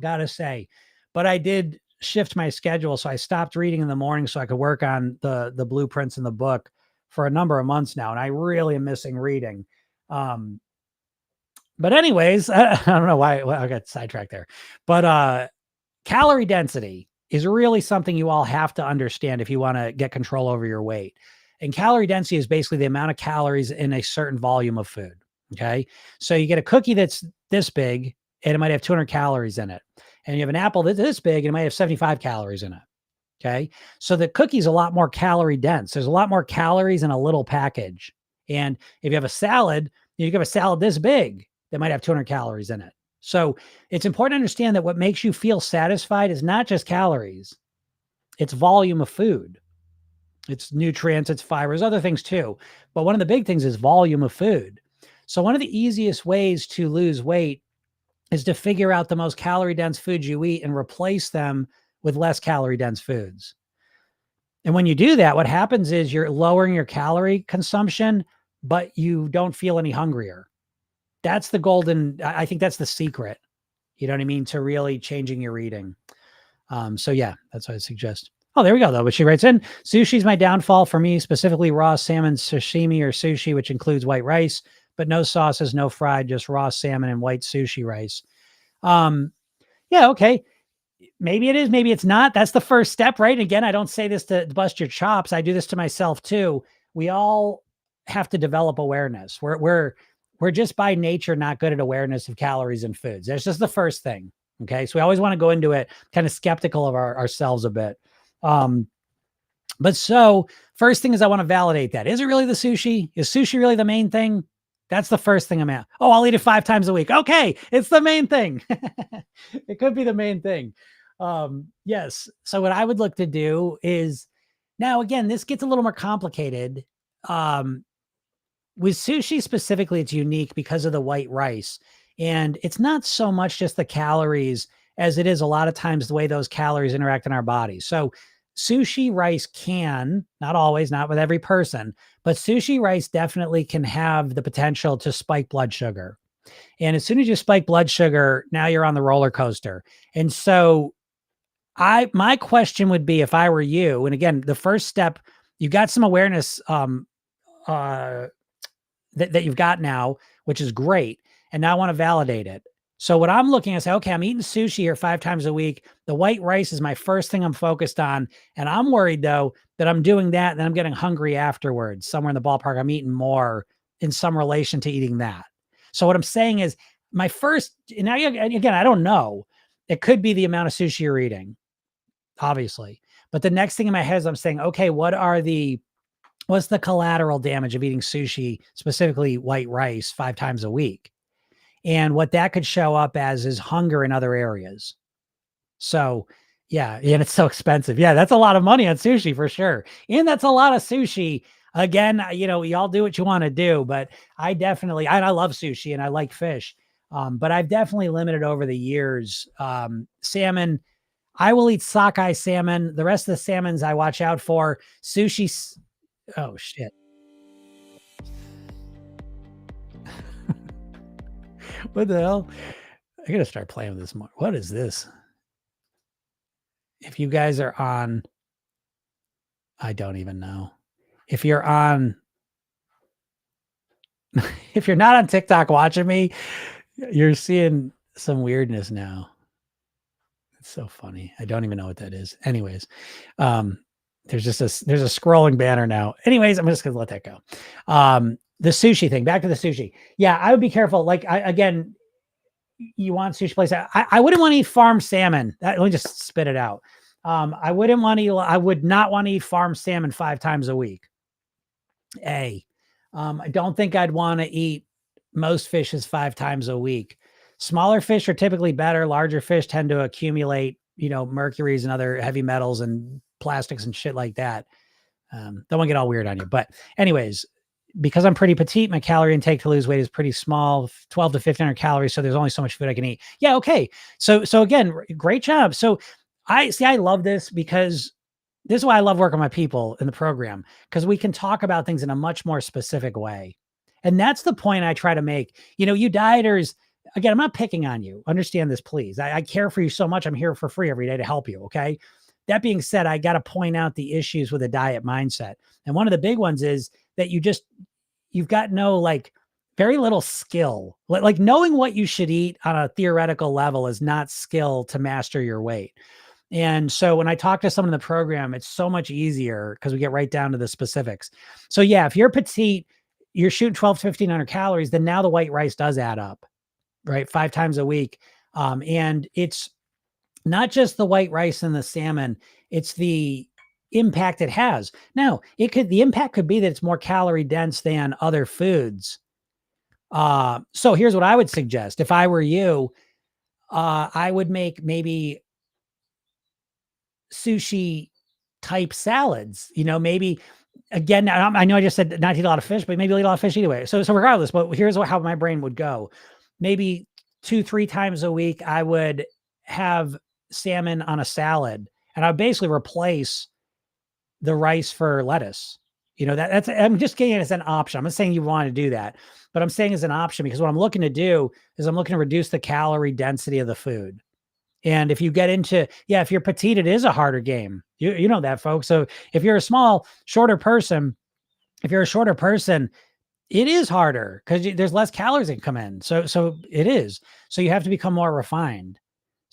gotta say. But I did shift my schedule. So I stopped reading in the morning so I could work on the blueprints in the book for a number of months now. And I really am missing reading. But anyways, I don't know why I got sidetracked there, but calorie density is really something you all have to understand if you want to get control over your weight. And calorie density is basically the amount of calories in a certain volume of food. Okay. So you get a cookie that's this big and it might have 200 calories in it. And you have an apple that's this big and it might have 75 calories in it. Okay. So the cookie's a lot more calorie dense. There's a lot more calories in a little package. And if you have a salad, you have a salad this big that might have 200 calories in it. So it's important to understand that what makes you feel satisfied is not just calories, it's volume of food. It's nutrients, it's fibers, other things too. But one of the big things is volume of food. So one of the easiest ways to lose weight is to figure out the most calorie dense foods you eat and replace them with less calorie dense foods. And when you do that, what happens is you're lowering your calorie consumption, but you don't feel any hungrier. That's the I think that's the secret, you know what I mean, to really changing your eating. So yeah, that's what I suggest. Oh, there we go though. But she writes in, sushi's my downfall for me, specifically raw salmon sashimi or sushi, which includes white rice, but no sauces, no fried, just raw salmon and white sushi rice. Yeah, okay. Maybe it is, maybe it's not. That's the first step, right? Again, I don't say this to bust your chops. I do this to myself too. We all have to develop awareness. We're just by nature not good at awareness of calories and foods. That's just the first thing. Okay. So we always want to go into it kind of skeptical of ourselves a bit. But so first thing is I want to validate that. Is it really the sushi? Is sushi really the main thing? That's the first thing I'm at. Oh, I'll eat it 5 times a week. Okay. It's the main thing. It could be the main thing. Yes. So what I would look to do is now again, this gets a little more complicated. Um, with sushi specifically, it's unique because of the white rice. And it's not so much just the calories as it is a lot of times the way those calories interact in our bodies. So sushi rice can, not always, not with every person, but sushi rice definitely can have the potential to spike blood sugar. And as soon as you spike blood sugar, now you're on the roller coaster. And so my question would be if I were you, and again, the first step, you got some awareness uh that you've got now, which is great. And now I want to validate it. So what I'm looking at, say, okay, I'm eating sushi here 5 times a week. The white rice is my first thing I'm focused on. And I'm worried though that I'm doing that and then I'm getting hungry afterwards. Somewhere in the ballpark, I'm eating more in some relation to eating that. So what I'm saying is my first, and now again, I don't know. It could be the amount of sushi you're eating, obviously. But the next thing in my head is I'm saying, okay, what's the collateral damage of eating sushi, specifically white rice, 5 times a week? And what that could show up as is hunger in other areas. So, yeah, and it's so expensive. Yeah, that's a lot of money on sushi for sure. And that's a lot of sushi. Again, y'all do what you want to do, but I love sushi and I like fish. But I've definitely limited over the years. Salmon, I will eat sockeye salmon. The rest of the salmons I watch out for. Sushi. Oh, shit. What the hell? I gotta start playing with this more. What is this? If you guys are on, I don't even know. If you're on, if you're not on TikTok watching me, you're seeing some weirdness now. It's so funny. I don't even know what that is. Anyways, um, there's a scrolling banner now. Anyways, I'm just gonna let that go. The sushi thing. Back to the sushi. Yeah, I would be careful. Like again, you want sushi place. I wouldn't want to eat farm salmon. Let me just spit it out. I would not want to eat farm salmon 5 times a week. I don't think I'd want to eat most fishes 5 times a week. Smaller fish are typically better. Larger fish tend to accumulate, mercuries and other heavy metals and plastics and shit like that. Don't want to get all weird on you. But anyways, because I'm pretty petite, my calorie intake to lose weight is pretty small, 12 to 1500 calories. So there's only so much food I can eat. Yeah. Okay. So again, great job. So I love this because this is why I love working with my people in the program, because we can talk about things in a much more specific way. And that's the point I try to make. You dieters, again, I'm not picking on you. Understand this, please. I care for you so much. I'm here for free every day to help you. Okay. That being said, I got to point out the issues with a diet mindset. And one of the big ones is that you've got very little skill. Like knowing what you should eat on a theoretical level is not skill to master your weight. And so when I talk to someone in the program, it's so much easier because we get right down to the specifics. So yeah, if you're petite, you're shooting 12 to 1500 calories, then now the white rice does add up, right? 5 times a week. And it's not just the white rice and the salmon, it's the impact it has. Now, the impact could be that it's more calorie dense than other foods. So here's what I would suggest. If I were you, I would make maybe sushi type salads, maybe again, I know I just said not to eat a lot of fish, but maybe eat a lot of fish anyway. So regardless, but here's how my brain would go. Maybe 2-3 times a week, I would have salmon on a salad and I would basically replace the rice for lettuce. I'm just getting it as an option. I'm not saying you want to do that, but I'm saying as an option because what I'm looking to do is I'm looking to reduce the calorie density of the food. And if you get into, if you're petite, it is a harder game. You know that, folks. So if you're a shorter person, it is harder because there's less calories that can come in. So it is. So you have to become more refined.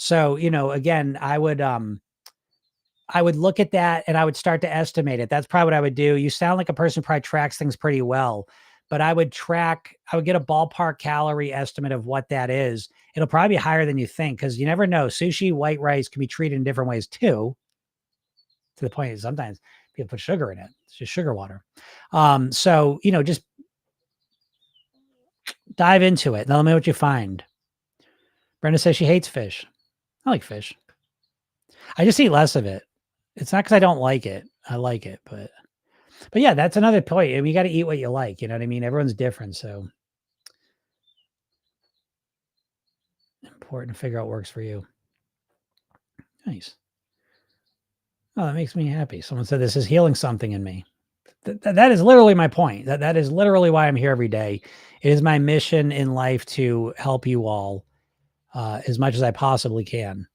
So, again, I would look at that and I would start to estimate it. That's probably what I would do. You sound like a person who probably tracks things pretty well, but I would get a ballpark calorie estimate of what that is. It'll probably be higher than you think because you never know. Sushi, white rice can be treated in different ways too. To the point is sometimes people put sugar in it. It's just sugar water. So, just dive into it. Now let me know what you find. Brenda says she hates fish. I like fish. I just eat less of it. It's not because I don't like it. I like it, but yeah, that's another point. I mean, you got to eat what you like. You know what I mean? Everyone's different, so important to figure out what works for you. Nice. Oh, that makes me happy. Someone said this is healing something in me. That is literally my point. That is literally why I'm here every day. It is my mission in life to help you all as much as I possibly can.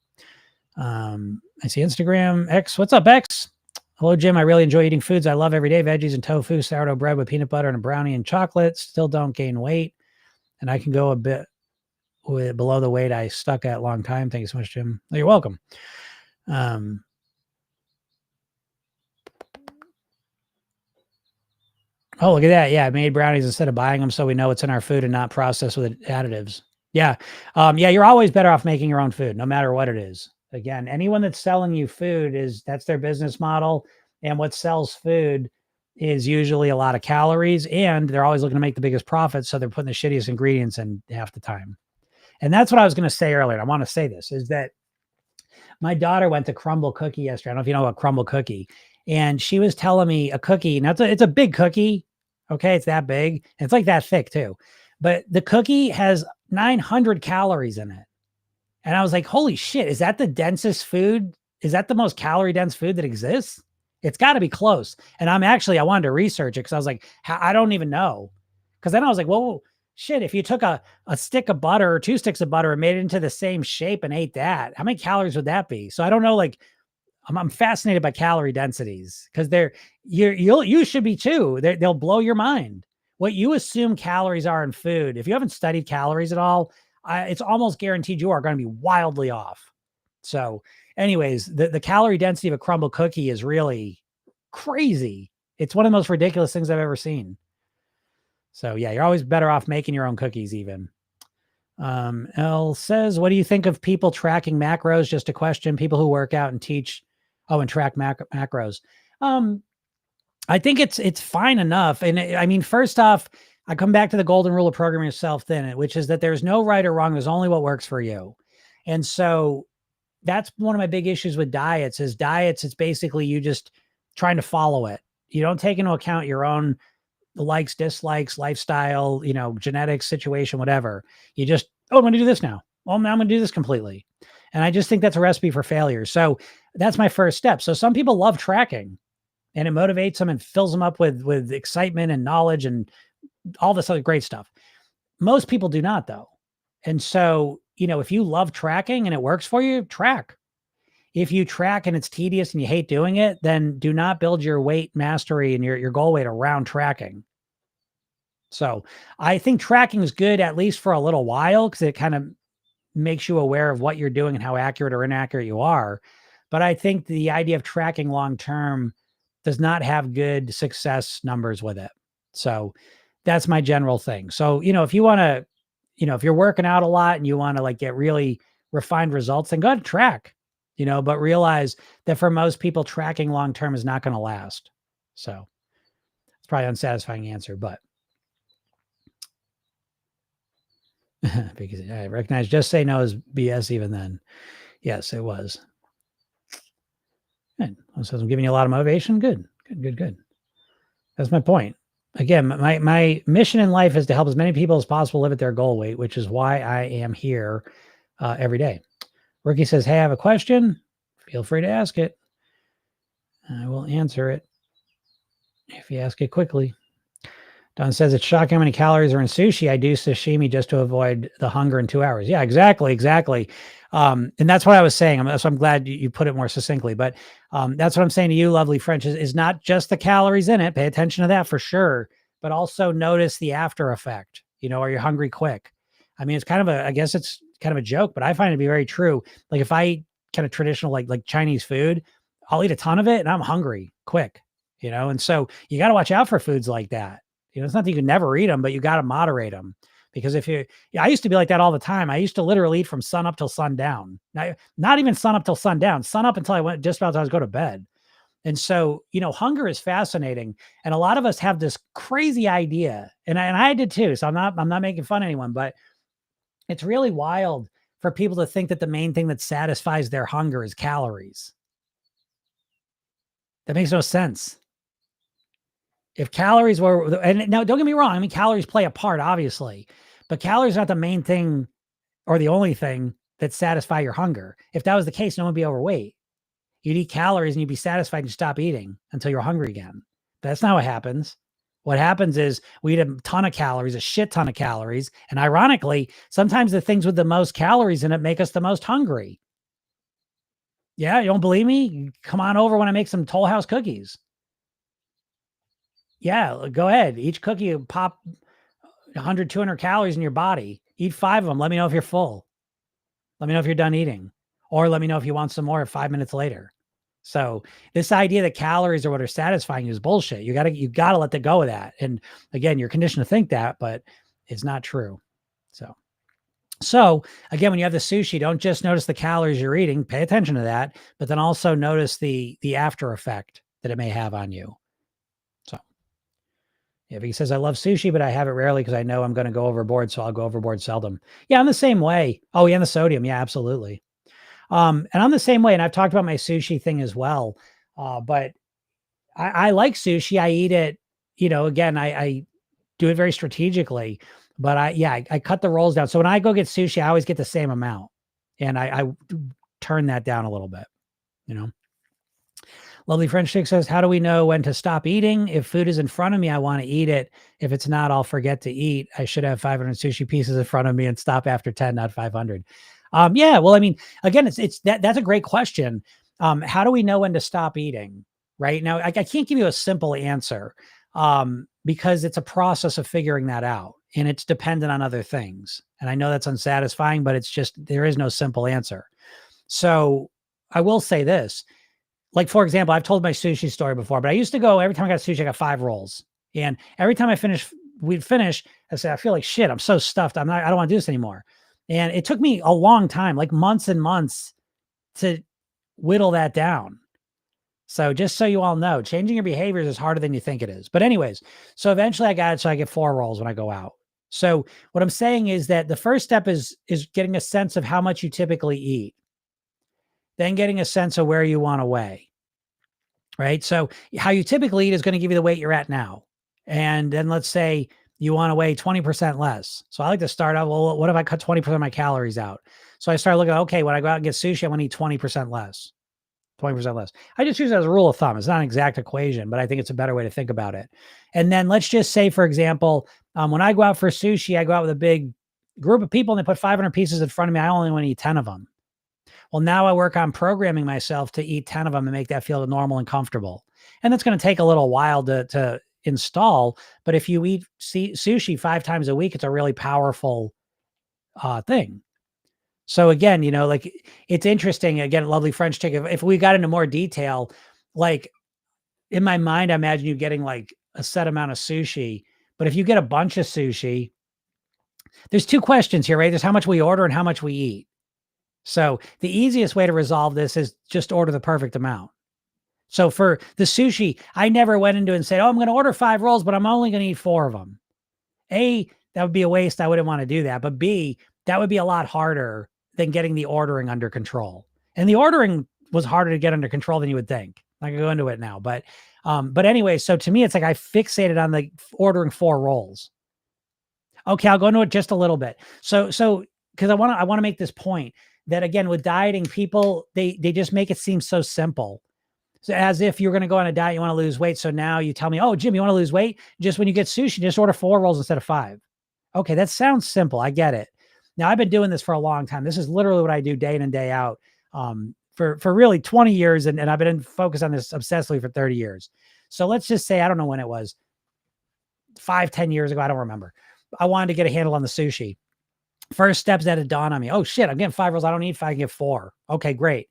I see Instagram X. What's up, X? Hello, Jim. I really enjoy eating foods I love every day: veggies and tofu, sourdough bread with peanut butter and a brownie and chocolate. Still don't gain weight, and I can go a bit below the weight I stuck at a long time. Thank you so much, Jim. Oh, you're welcome. Oh, look at that. Yeah, I made brownies instead of buying them so we know it's in our food and not processed with additives. Yeah. Yeah, you're always better off making your own food, no matter what it is. Again, anyone that's selling you food that's their business model. And what sells food is usually a lot of calories, and they're always looking to make the biggest profit. So they're putting the shittiest ingredients in half the time. And that's what I was going to say earlier. I want to say this is that my daughter went to Crumble Cookie yesterday. I don't know if you know about Crumble Cookie. And she was telling me a cookie. Now it's a big cookie. Okay. It's that big. And it's like that thick too. But the cookie has 900 calories in it. And I was like, holy shit, is that the densest food? Is that the most calorie dense food that exists? It's got to be close. And I wanted to research it because I was like, I don't even know. Because then I was like, whoa, shit, if you took a stick of butter or two sticks of butter and made it into the same shape and ate that, how many calories would that be? So I don't know, like, I'm fascinated by calorie densities because you should be too. They'll blow your mind. What you assume calories are in food, if you haven't studied calories at all, it's almost guaranteed you are going to be wildly off. So, anyways, the calorie density of a crumble cookie is really crazy. It's one of the most ridiculous things I've ever seen. So, yeah, you're always better off making your own cookies, even. L says, what do you think of people tracking macros? Just a question. People who work out and teach, and track macros. I think it's fine enough. And I mean, first off, I come back to the golden rule of programming yourself thin, which is that there's no right or wrong. There's only what works for you. And so that's one of my big issues with diets. It's basically you just trying to follow it. You don't take into account your own likes, dislikes, lifestyle, genetics, situation, whatever. You just, I'm going to do this now. Well, now I'm going to do this completely. And I just think that's a recipe for failure. So that's my first step. So some people love tracking and it motivates them and fills them up with excitement and knowledge and all this other great stuff. Most people do not, though. And so, if you love tracking and it works for you, track. If you track and it's tedious and you hate doing it, then do not build your weight mastery and your goal weight around tracking. So I think tracking is good, at least for a little while, because it kind of makes you aware of what you're doing and how accurate or inaccurate you are. But I think the idea of tracking long-term does not have good success numbers with it. So that's my general thing. So, if you want to, if you're working out a lot and you want to like get really refined results, then go ahead and track, but realize that for most people, tracking long-term is not going to last. So it's probably an unsatisfying answer, but because I recognize just say no is BS even then. Yes, it was. Good. So I'm giving you a lot of motivation. Good. That's my point. Again, my mission in life is to help as many people as possible live at their goal weight, which is why I am here every day. Ricky says, hey, I have a question. Feel free to ask it. I will answer it if you ask it quickly. Don says, it's shocking how many calories are in sushi. I do sashimi just to avoid the hunger in 2 hours. Yeah, exactly. And that's what I was saying. So I'm glad you put it more succinctly. But that's what I'm saying to you, lovely French, is not just the calories in it. Pay attention to that for sure. But also notice the after effect. Are you hungry quick? I mean, it's kind of I guess it's kind of a joke, but I find it to be very true. Like if I eat kind of traditional, like Chinese food, I'll eat a ton of it and I'm hungry quick, and so you got to watch out for foods like that. It's not that you can never eat them, but you got to moderate them. Because I used to be like that all the time. I used to literally eat from sun up till sundown. Not even sun up till sundown, sun up until I went just about as I was go to bed. And so, hunger is fascinating. And a lot of us have this crazy idea. And I did too. So I'm not making fun of anyone, but it's really wild for people to think that the main thing that satisfies their hunger is calories. That makes no sense. If calories were, and now don't get me wrong, I mean, calories play a part, obviously, but calories are not the main thing or the only thing that satisfy your hunger. If that was the case, no one would be overweight. You'd eat calories and you'd be satisfied and stop eating until you're hungry again. But that's not what happens. What happens is we eat a ton of calories, a shit ton of calories. And ironically, sometimes the things with the most calories in it make us the most hungry. Yeah, you don't believe me? Come on over when I make some Toll House cookies. Yeah, go ahead. Each cookie will pop 100, 200 calories in your body. Eat 5 of them. Let me know if you're full. Let me know if you're done eating, or let me know if you want some more 5 minutes later. So this idea that calories are what are satisfying you is bullshit. You gotta let go of that. And again, you're conditioned to think that, but it's not true. So again, when you have the sushi, don't just notice the calories you're eating, pay attention to that, but then also notice the after effect that it may have on you. So yeah, he says, I love sushi, but I have it rarely because I know I'm going to go overboard. So I'll go overboard seldom. Yeah, I'm the same way. Oh, yeah, and the sodium. Yeah, absolutely. And I'm the same way. And I've talked about my sushi thing as well. But I like sushi. I eat it, again, I do it very strategically, but I cut the rolls down. So when I go get sushi, I always get the same amount, and I turn that down a little bit, you know. Lovely French Chick says, how do we know when to stop eating? If food is in front of me, I want to eat it. If it's not, I'll forget to eat. I should have 500 sushi pieces in front of me and stop after 10, not 500. Yeah, well, I mean, again, that's a great question. How do we know when to stop eating? Right now, I can't give you a simple answer because it's a process of figuring that out, and it's dependent on other things. And I know that's unsatisfying, but it's just, there is no simple answer. So I will say this. Like, for example, I've told my sushi story before, but I used to go every time I got sushi, I got 5 rolls. And every time we'd finish, I said, I feel like shit. I'm so stuffed. I don't want to do this anymore. And it took me a long time, like months and months, to whittle that down. So just so you all know, changing your behaviors is harder than you think it is. But anyways, so eventually I got it. So I get 4 rolls when I go out. So what I'm saying is that the first step is getting a sense of how much you typically eat. Then getting a sense of where you want to weigh, right? So how you typically eat is going to give you the weight you're at now. And then let's say you want to weigh 20% less. So I like to start out, well, what if I cut 20% of my calories out? So I start looking at, okay, when I go out and get sushi, I want to eat 20% less. 20% less. I just use it as a rule of thumb. It's not an exact equation, but I think it's a better way to think about it. And then let's just say, for example, when I go out for sushi, I go out with a big group of people and they put 500 pieces in front of me. I only want to eat 10 of them. Well, now I work on programming myself to eat 10 of them and make that feel normal and comfortable. And that's going to take a little while to install. But if you eat sushi 5 times a week, it's a really powerful thing. So again, like, it's interesting. Again, Lovely French Chick, if we got into more detail, like, in my mind, I imagine you getting like a set amount of sushi. But if you get a bunch of sushi, there's 2 questions here, right? There's how much we order and how much we eat. So the easiest way to resolve this is just order the perfect amount. So for the sushi, I never went into it and said, oh, I'm going to order 5 rolls, but I'm only going to eat 4 of them. A, that would be a waste. I wouldn't want to do that. But B, that would be a lot harder than getting the ordering under control. And the ordering was harder to get under control than you would think. I can go into it now. But anyway, so to me, it's like I fixated on the ordering 4 rolls. Okay, I'll go into it just a little bit. So because I want to make this point that, again, with dieting, people, they just make it seem so simple. So as if you're going to go on a diet, you want to lose weight. So now you tell me, oh, Jim, you want to lose weight? Just when you get sushi, just order 4 rolls instead of 5. Okay, that sounds simple. I get it. Now, I've been doing this for a long time. This is literally what I do day in and day out for really 20 years. And I've been focused on this obsessively for 30 years. So let's just say, I don't know when it was, 5, 10 years ago. I don't remember. I wanted to get a handle on the sushi. First steps that had dawned on me. Oh shit, I'm getting 5 rolls. I don't need 5, I can get 4. Okay, great.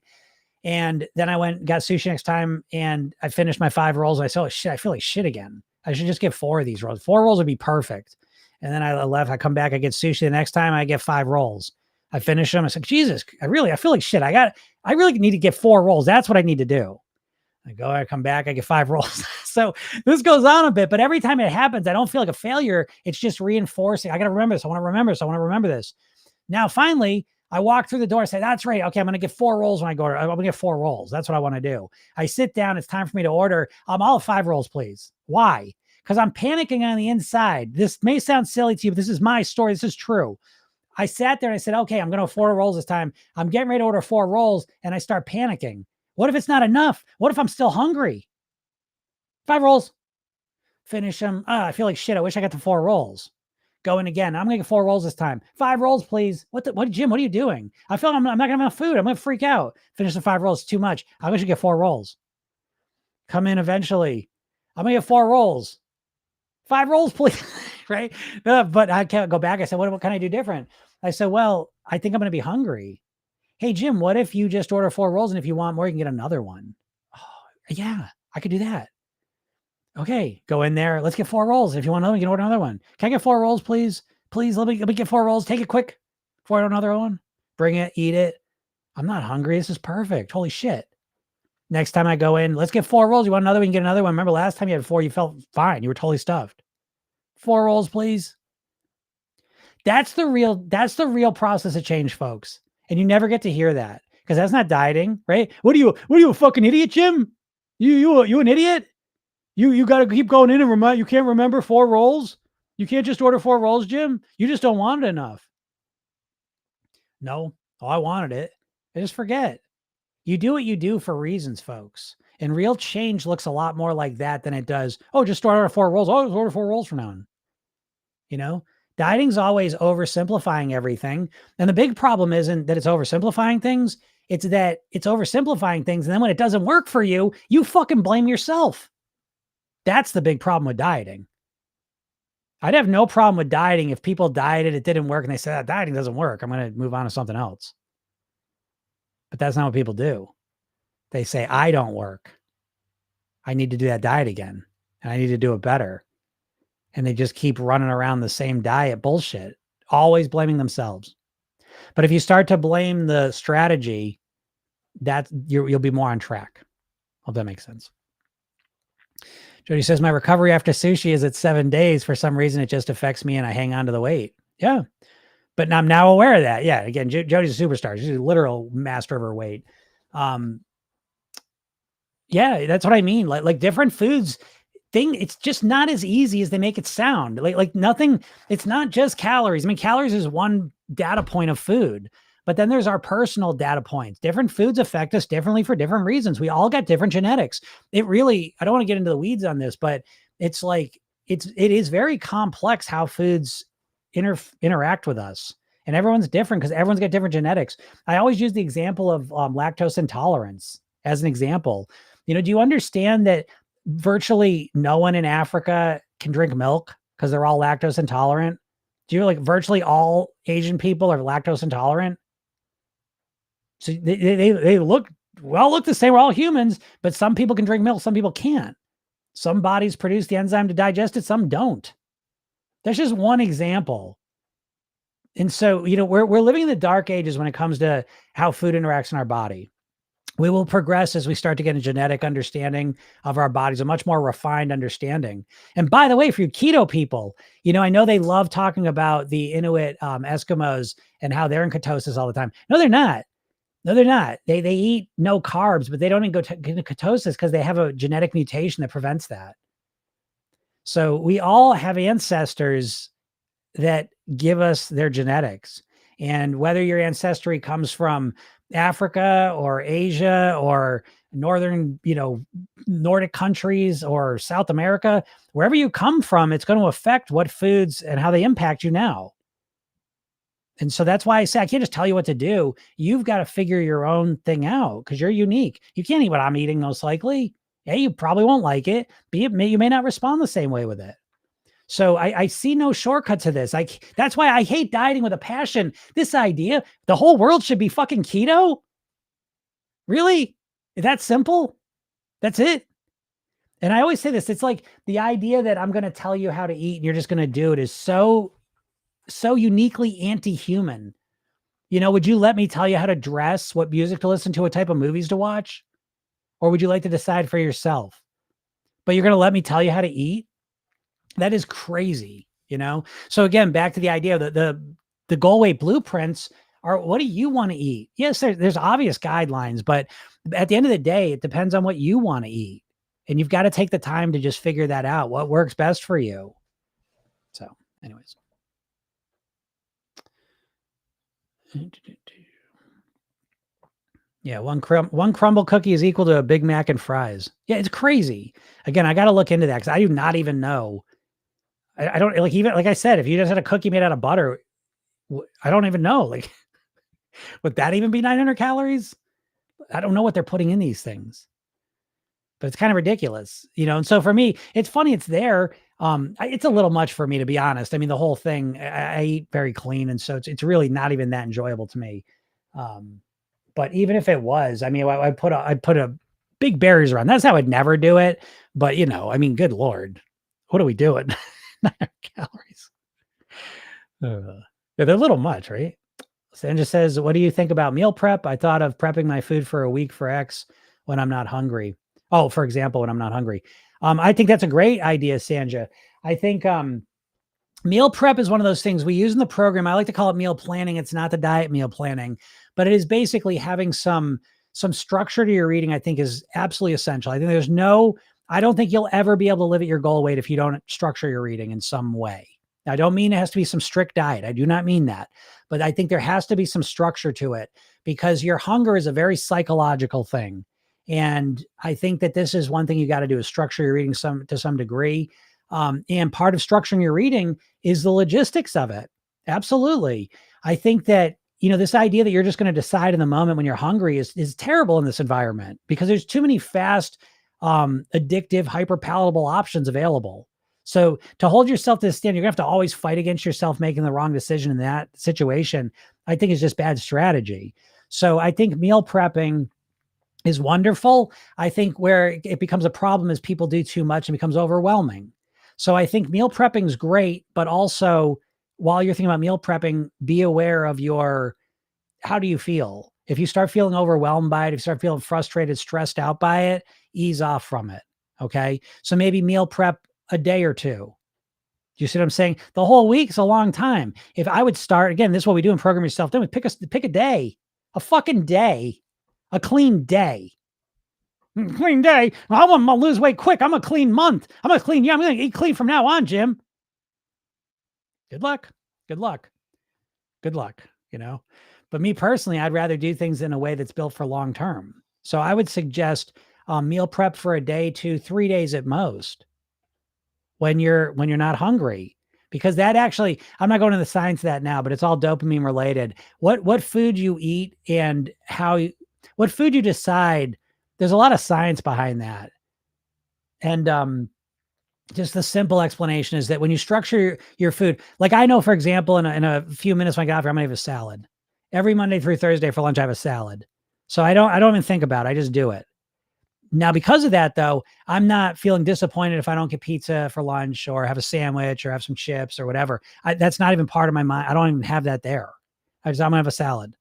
And then I went, got sushi next time, and I finished my 5 rolls. And I said, oh shit, I feel like shit again. I should just get 4 of these rolls. 4 rolls would be perfect. And then I left, I come back, I get sushi the next time, I get 5 rolls. I finish them. I said, Jesus, I feel like shit. I really need to get 4 rolls. That's what I need to do. I come back, I get 5 rolls. So this goes on a bit, but every time it happens, I don't feel like a failure. It's just reinforcing. I got to remember this. I want to remember this. I want to remember this. Now, finally, I walk through the door, I say, that's right. Okay, I'm going to get 4 rolls when I go. I'm going to get 4 rolls. That's what I want to do. I sit down. It's time for me to order. I'll have 5 rolls, please. Why? Because I'm panicking on the inside. This may sound silly to you, but this is my story. This is true. I sat there and I said, okay, I'm going to have 4 rolls this time. I'm getting ready to order 4 rolls and I start panicking. What if it's not enough? What if I'm still hungry? 5 rolls. Finish them. I feel like shit. I wish I got the 4 rolls. Going again. I'm going to get 4 rolls this time. 5 rolls, please. What, Jim, what are you doing? I feel like I'm not going to have enough food. I'm going to freak out. Finish the 5 rolls. Too much. I wish I get 4 rolls. Come in eventually. I'm going to get 4 rolls. 5 rolls, please. Right? But I can't go back. I said, what can I do different? I said, well, I think I'm going to be hungry. Hey, Jim, what if you just order 4 rolls? And if you want more, you can get another one. Oh, yeah, I could do that. Okay, go in there. Let's get 4 rolls. If you want another one, you can order another one. Can I get 4 rolls, please? Please, let me get 4 rolls. Take it quick before I order another one. Bring it, eat it. I'm not hungry. This is perfect. Holy shit. Next time I go in, let's get 4 rolls. You want another one? You can get another one. Remember last time you had 4, you felt fine. You were totally stuffed. 4 rolls, please. That's the real process of change, folks. And you never get to hear that because that's not dieting, right? What are you, a fucking idiot, Jim? You an idiot? You got to keep going in and remind, you can't remember 4 rolls. You can't just order 4 rolls, Jim. You just don't want it enough. No, I wanted it. I just forget. You do what you do for reasons, folks. And real change looks a lot more like that than it does. Oh, just order 4 rolls. Oh, just order 4 rolls from now on. You know, dieting's always oversimplifying everything. And the big problem isn't that it's oversimplifying things. It's that it's oversimplifying things. And then when it doesn't work for you, you fucking blame yourself. That's the big problem with dieting. I'd have no problem with dieting if people dieted, it didn't work, and they said, dieting doesn't work. I'm going to move on to something else. But that's not what people do. They say, I don't work. I need to do that diet again. And I need to do it better. And they just keep running around the same diet bullshit, always blaming themselves. But if you start to blame the strategy, you'll be more on track. Hope that makes sense. Jody says, my recovery after sushi is at 7 days. For some reason, it just affects me and I hang on to the weight. Yeah. But I'm now aware of that. Yeah. Again, Jody's a superstar. She's a literal master of her weight. Yeah, that's what I mean. Like different foods it's just not as easy as they make it sound. Like nothing, it's not just calories. I mean, calories is one data point of food, but then there's our personal data points. Different foods affect us differently for different reasons. We all got different genetics. It really, I don't want to get into the weeds on this, but it's like, it is very complex how foods interact with us. And everyone's different because everyone's got different genetics. I always use the example of lactose intolerance as an example. Do you understand that virtually no one in Africa can drink milk because they're all lactose intolerant? Do you virtually all Asian people are lactose intolerant? So they look the same. We're all humans, but some people can drink milk. Some people can't. Some bodies produce the enzyme to digest it. Some don't. That's just one example. And so, we're living in the dark ages when it comes to how food interacts in our body. We will progress as we start to get a genetic understanding of our bodies, a much more refined understanding. And by the way, for you keto people, I know they love talking about the Inuit Eskimos and how they're in ketosis all the time. No, they're not. No, they're not. They eat no carbs, but they don't even go into ketosis because they have a genetic mutation that prevents that. So we all have ancestors that give us their genetics. And whether your ancestry comes from Africa or Asia or northern, Nordic countries or South America, wherever you come from, it's going to affect what foods and how they impact you now. And so that's why I say I can't just tell you what to do. You've got to figure your own thing out because you're unique. You can't eat what I'm eating, most likely. A, you probably won't like it. B, you may not respond the same way with it. So I see no shortcut to this. That's why I hate dieting with a passion. This idea, the whole world should be fucking keto. Really? That simple? That's it. And I always say this, it's like the idea that I'm going to tell you how to eat and you're just going to do it is so uniquely anti-human. Would you let me tell you how to dress, what music to listen to, what type of movies to watch? Or would you like to decide for yourself? But you're going to let me tell you how to eat? That is crazy, So again, back to the idea that the goal weight blueprints Or what do you want to eat? Yes, there's obvious guidelines, but at the end of the day, it depends on what you want to eat. And you've got to take the time to just figure that out. What works best for you. So, anyways. Yeah, one crumble cookie is equal to a Big Mac and fries. Yeah, it's crazy. Again, I got to look into that because I do not even know. I don't like, even like I said, if you just had a cookie made out of butter, I don't even know. Like, would that even be 900 calories? I don't know what they're putting in these things, but it's kind of ridiculous, you know? And so for me, it's funny. It's there. It's a little much for me, to be honest. I mean, the whole thing, I eat very clean. And so it's really not even that enjoyable to me. But even if it was, I mean, I'd put a big barriers around. That's how I'd never do it. But you know, I mean, good Lord, what are we doing? 900 calories. Yeah, they're a little much, right? Sandra says, what do you think about meal prep? I thought of prepping my food for a week for X when I'm not hungry. Oh, for example, when I'm not hungry. I think that's a great idea, Sandra. I think meal prep is one of those things we use in the program. I like to call it meal planning. It's not the diet meal planning, but it is basically having some structure to your eating. I think is absolutely essential. I think I don't think you'll ever be able to live at your goal weight if you don't structure your eating in some way. I don't mean it has to be some strict diet. I do not mean that, but I think there has to be some structure to it because your hunger is a very psychological thing. And I think that this is one thing you got to do is structure your eating to some degree. And part of structuring your eating is the logistics of it. Absolutely. I think that, you know, this idea that you're just going to decide in the moment when you're hungry is terrible in this environment because there's too many fast, addictive, hyper palatable options available. So to hold yourself to the stand, you're gonna have to always fight against yourself making the wrong decision in that situation. I think is just bad strategy. So I think meal prepping is wonderful. I think where it becomes a problem is people do too much and becomes overwhelming. So I think meal prepping is great, but also while you're thinking about meal prepping, be aware of how do you feel? If you start feeling overwhelmed by it, if you start feeling frustrated, stressed out by it, ease off from it. Okay. So maybe meal prep a day or two. Do you see what I'm saying? The whole week's a long time. If I would start, again, this is what we do in Program Yourself Thin. We pick a day, a fucking day, a clean day. Clean day. I want to lose weight quick. I'm a clean month. I'm going to eat clean from now on, Jim. Good luck. Good luck. Good luck, you know? But me personally, I'd rather do things in a way that's built for long term. So I would suggest meal prep for a day, 2, 3 days at most when you're not hungry, because that actually, I'm not going into the science of that now, but it's all dopamine related. What food you eat and what food you decide, there's a lot of science behind that. And just the simple explanation is that when you structure your food, like I know, for example, in a few minutes when I get off here, I'm gonna have a salad. Every Monday through Thursday for lunch, I have a salad. So I don't even think about it. I just do it. Now, because of that, though, I'm not feeling disappointed if I don't get pizza for lunch or have a sandwich or have some chips or whatever. That's not even part of my mind. I don't even have that there. I'm going to have a salad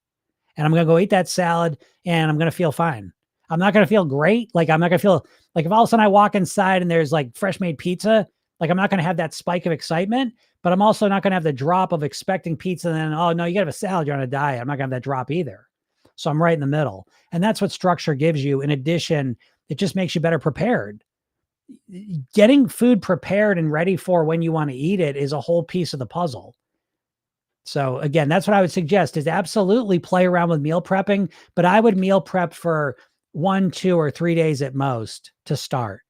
and I'm going to go eat that salad and I'm going to feel fine. I'm not going to feel great. Like I'm not going to feel like if all of a sudden I walk inside and there's like fresh made pizza, like I'm not going to have that spike of excitement, but I'm also not going to have the drop of expecting pizza. And then, oh no, you got to have a salad. You're on a diet. I'm not going to have that drop either. So I'm right in the middle. And that's what structure gives you. In addition, it just makes you better prepared. Getting food prepared and ready for when you want to eat it is a whole piece of the puzzle. So again, that's what I would suggest is absolutely play around with meal prepping, but I would meal prep for 1, 2, or 3 days at most to start.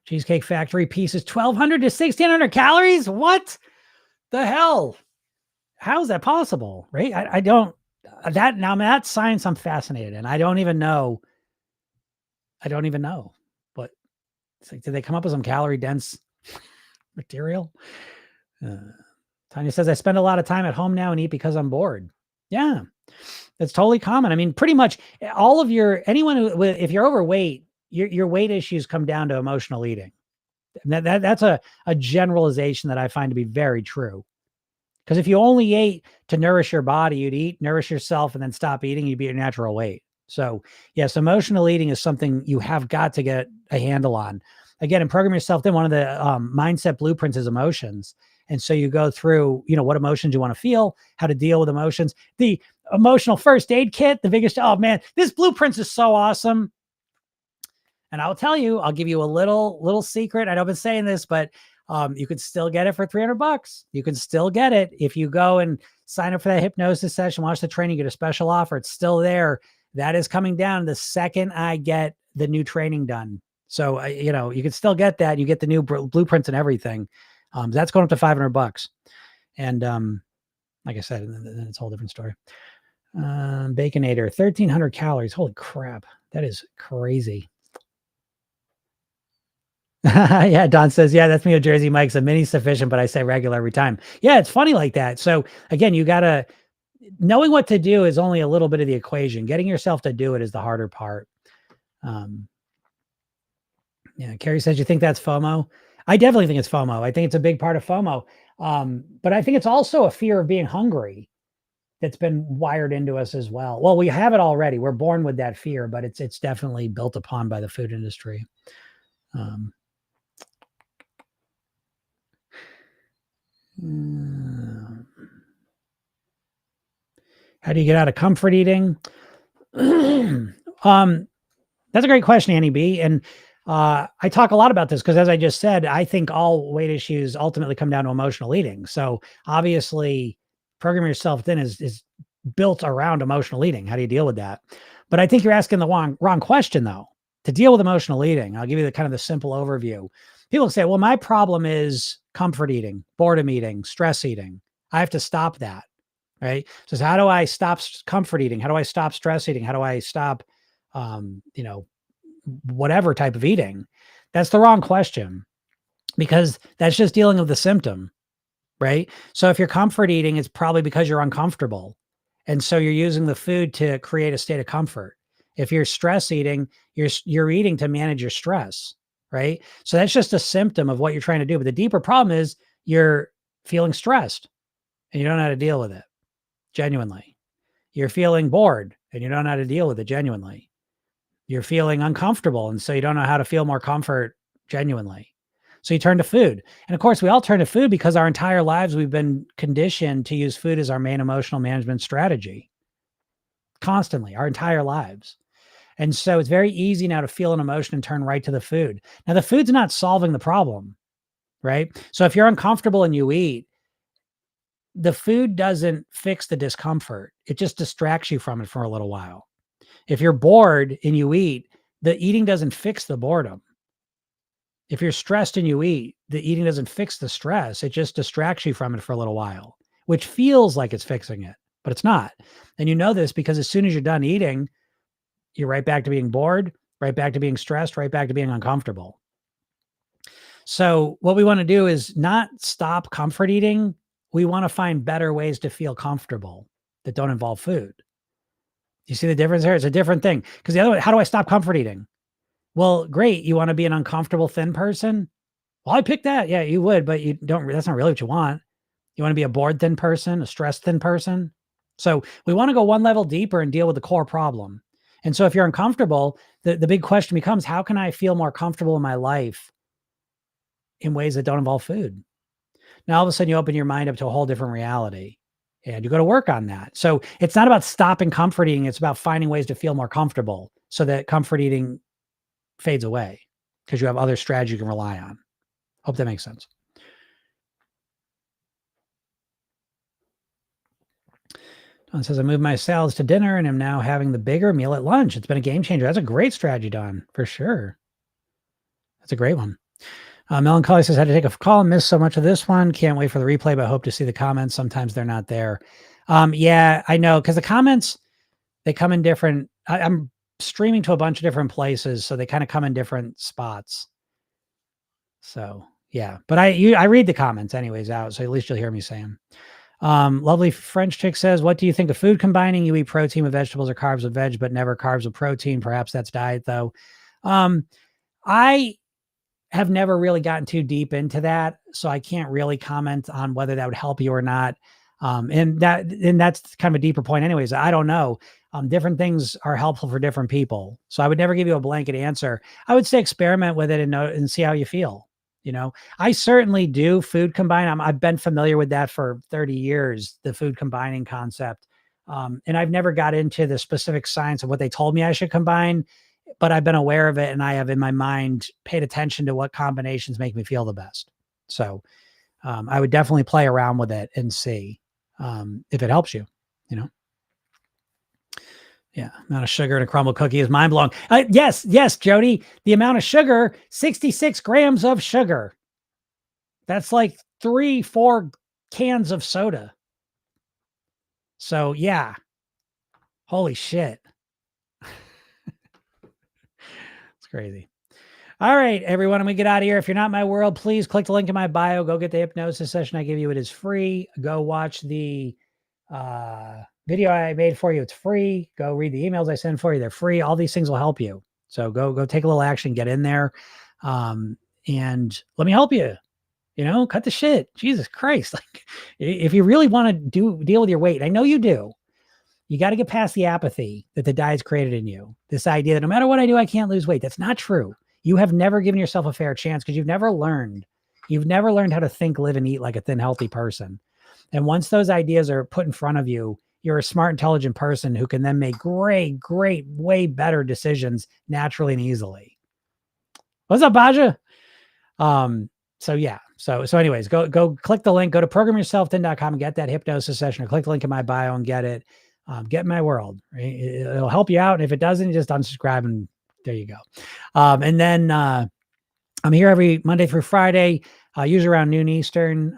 Cheesecake Factory pieces, 1,200 to 1,600 calories. What the hell? How is that possible? Right? I don't, that science I'm fascinated in. I don't even know. But it's like, did they come up with some calorie dense material? Tanya says, I spend a lot of time at home now and eat because I'm bored. Yeah, that's totally common. I mean, pretty much all of if you're overweight, your weight issues come down to emotional eating. That's a generalization that I find to be very true. Because if you only ate to nourish your body, you'd eat, nourish yourself, and then stop eating, you'd be your natural weight. So yes, emotional eating is something you have got to get a handle on. again, in Program Yourself Thin, one of the mindset blueprints is emotions. And so you go through, what emotions you want to feel, how to deal with emotions, the emotional first aid kit, the biggest, oh man, this blueprint is so awesome. And I'll tell you, I'll give you a little secret. I know I've been saying this, but you could still get it for $300. You can still get it if you go and sign up for that hypnosis session, watch the training, get a special offer. It's still there. That is coming down the second I get the new training done. So, you can still get that. You get the new blueprints and everything. That's going up to $500. And like I said, then it's a whole different story. Baconator, 1,300 calories. Holy crap. That is crazy. Yeah, Don says, yeah, that's me, Jersey Mike's a mini sufficient, but I say regular every time. Yeah, it's funny like that. So again, you gotta knowing what to do is only a little bit of the equation. Getting yourself to do it is the harder part. Yeah, Carrie says, you think that's FOMO? I definitely think it's FOMO. I think it's a big part of FOMO. But I think it's also a fear of being hungry that's been wired into us as well. Well, we have it already. We're born with that fear, but it's definitely built upon by the food industry. How do you get out of comfort eating? That's a great question, Annie B. And I talk a lot about this because, as I just said, I think all weight issues ultimately come down to emotional eating. So obviously, Program Yourself Thin is built around emotional eating. How do you deal with that? But I think you're asking the wrong question, though. To deal with emotional eating, I'll give you the kind of the simple overview. People say, well, my problem is comfort eating, boredom eating, stress eating. I have to stop that, right? So how do I stop comfort eating? How do I stop stress eating? How do I stop, whatever type of eating? That's the wrong question, because that's just dealing with the symptom, right? So if you're comfort eating, it's probably because you're uncomfortable. And so you're using the food to create a state of comfort. If you're stress eating, you're eating to manage your stress, right? So that's just a symptom of what you're trying to do. But the deeper problem is you're feeling stressed and you don't know how to deal with it genuinely. You're feeling bored and you don't know how to deal with it genuinely. You're feeling uncomfortable, and so you don't know how to feel more comfort genuinely. So you turn to food. And of course, we all turn to food because our entire lives we've been conditioned to use food as our main emotional management strategy. Constantly, our entire lives. And so it's very easy now to feel an emotion and turn right to the food. Now, the food's not solving the problem, right? So if you're uncomfortable and you eat, the food doesn't fix the discomfort. It just distracts you from it for a little while. If you're bored and you eat, the eating doesn't fix the boredom. If you're stressed and you eat, the eating doesn't fix the stress. It just distracts you from it for a little while, which feels like it's fixing it, but it's not. And you know this because as soon as you're done eating, you're right back to being bored, right back to being stressed, right back to being uncomfortable. So what we want to do is not stop comfort eating. We want to find better ways to feel comfortable that don't involve food. You see the difference here? It's a different thing. Because the other way, how do I stop comfort eating? Well, great. You want to be an uncomfortable thin person? Well, I picked that. Yeah, you would, but you don't. That's not really what you want. You want to be a bored thin person, a stressed thin person. So we want to go one level deeper and deal with the core problem. And so if you're uncomfortable, the big question becomes, how can I feel more comfortable in my life in ways that don't involve food? Now, all of a sudden you open your mind up to a whole different reality and you go to work on that. So it's not about stopping comfort eating. It's about finding ways to feel more comfortable so that comfort eating fades away because you have other strategies you can rely on. Hope that makes sense. Don says, I moved my salads to dinner and am now having the bigger meal at lunch. It's been a game changer. That's a great strategy, Don, for sure. That's a great one. Melancholy says, had to take a call and missed so much of this one. Can't wait for the replay, but hope to see the comments. Sometimes they're not there. Yeah, I know, because the comments, they come in different. I'm streaming to a bunch of different places, so they kind of come in different spots. So yeah, but I read the comments anyways out, so at least you'll hear me say them. Lovely French chick says, what do you think of food combining? You eat protein with vegetables or carbs with veg, but never carbs with protein. Perhaps that's diet though. I have never really gotten too deep into that, so I can't really comment on whether that would help you or not. And that's kind of a deeper point anyways. I don't know. Different things are helpful for different people. So I would never give you a blanket answer. I would say experiment with it and see how you feel. I certainly do food combine. I've been familiar with that for 30 years, the food combining concept. And I've never got into the specific science of what they told me I should combine, but I've been aware of it and I have in my mind paid attention to what combinations make me feel the best. So I would definitely play around with it and see if it helps you, you know? Yeah. Amount of sugar in a crumble cookie is mind blowing. Yes, Jody. The amount of sugar, 66 grams of sugar. That's like 3-4 cans of soda. So yeah. Holy shit. It's crazy. All right, everyone, I'm going to get out of here. If you're not in my world, please click the link in my bio. Go get the hypnosis session I give you. It is free. Go watch the video I made for you. It's free. Go read the emails I send for you. They're free. All these things will help you. So go take a little action, get in there. And let me help you. Cut the shit. Jesus Christ. Like if you really want to deal with your weight, I know you do. You got to get past the apathy that the diet's created in you. This idea that no matter what I do, I can't lose weight. That's not true. You have never given yourself a fair chance because you've never learned. You've never learned how to think, live, and eat like a thin, healthy person. And once those ideas are put in front of you, you're a smart, intelligent person who can then make great, way better decisions naturally and easily. What's up, Baja? So yeah. So anyways, go click the link, go to programyourselfthin.com and get that hypnosis session, or click the link in my bio and get it. Get in my world. Right? It'll help you out. And if it doesn't, just unsubscribe and there you go. And then I'm here every Monday through Friday, usually around noon Eastern,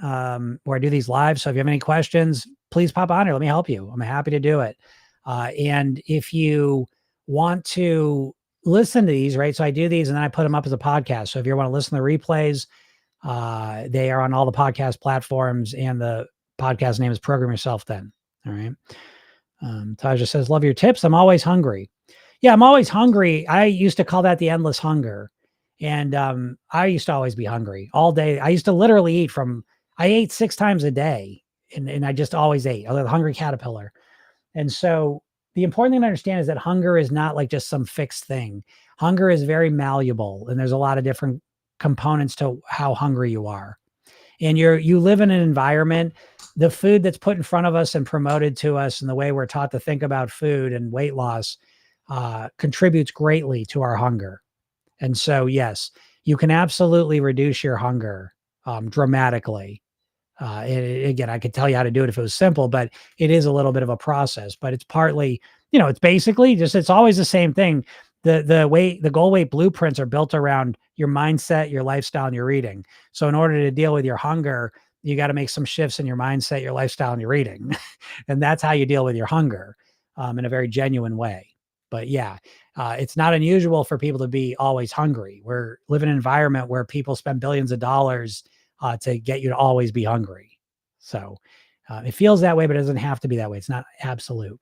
where I do these live. So if you have any questions, please pop on here. Let me help you. I'm happy to do it. And if you want to listen to these, right? So I do these and then I put them up as a podcast. So if you want to listen to the replays, they are on all the podcast platforms and the podcast name is Program Yourself Thin. All right. Taja says, love your tips. I'm always hungry. Yeah, I'm always hungry. I used to call that the endless hunger. And I used to always be hungry all day. I used to literally I ate 6 times a day and I just always ate. I was a hungry caterpillar. And so the important thing to understand is that hunger is not like just some fixed thing. Hunger is very malleable and there's a lot of different components to how hungry you are. And you live in an environment, the food that's put in front of us and promoted to us and the way we're taught to think about food and weight loss contributes greatly to our hunger. And so, yes, you can absolutely reduce your hunger dramatically. Again, I could tell you how to do it if it was simple, but it is a little bit of a process, but it's partly, it's basically it's always the same thing. The goal weight blueprints are built around your mindset, your lifestyle, and your eating. So in order to deal with your hunger, you got to make some shifts in your mindset, your lifestyle, and your eating. And that's how you deal with your hunger in a very genuine way. But yeah, it's not unusual for people to be always hungry. We're living in an environment where people spend billions of dollars to get you to always be hungry. So it feels that way, but it doesn't have to be that way. It's not absolute.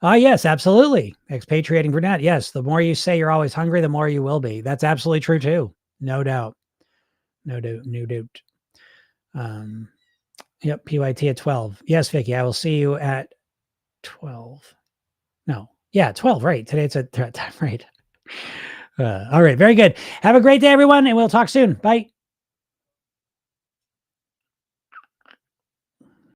Yes, absolutely. Expatriating brunette. Yes. The more you say you're always hungry, the more you will be. That's absolutely true too. No doubt. No doubt. Yep. PYT at 12. Yes, Vicky, I will see you at 12. No. Yeah, 12. Right. Today it's at time. Right. All right. Very good. Have a great day, everyone. And we'll talk soon. Bye.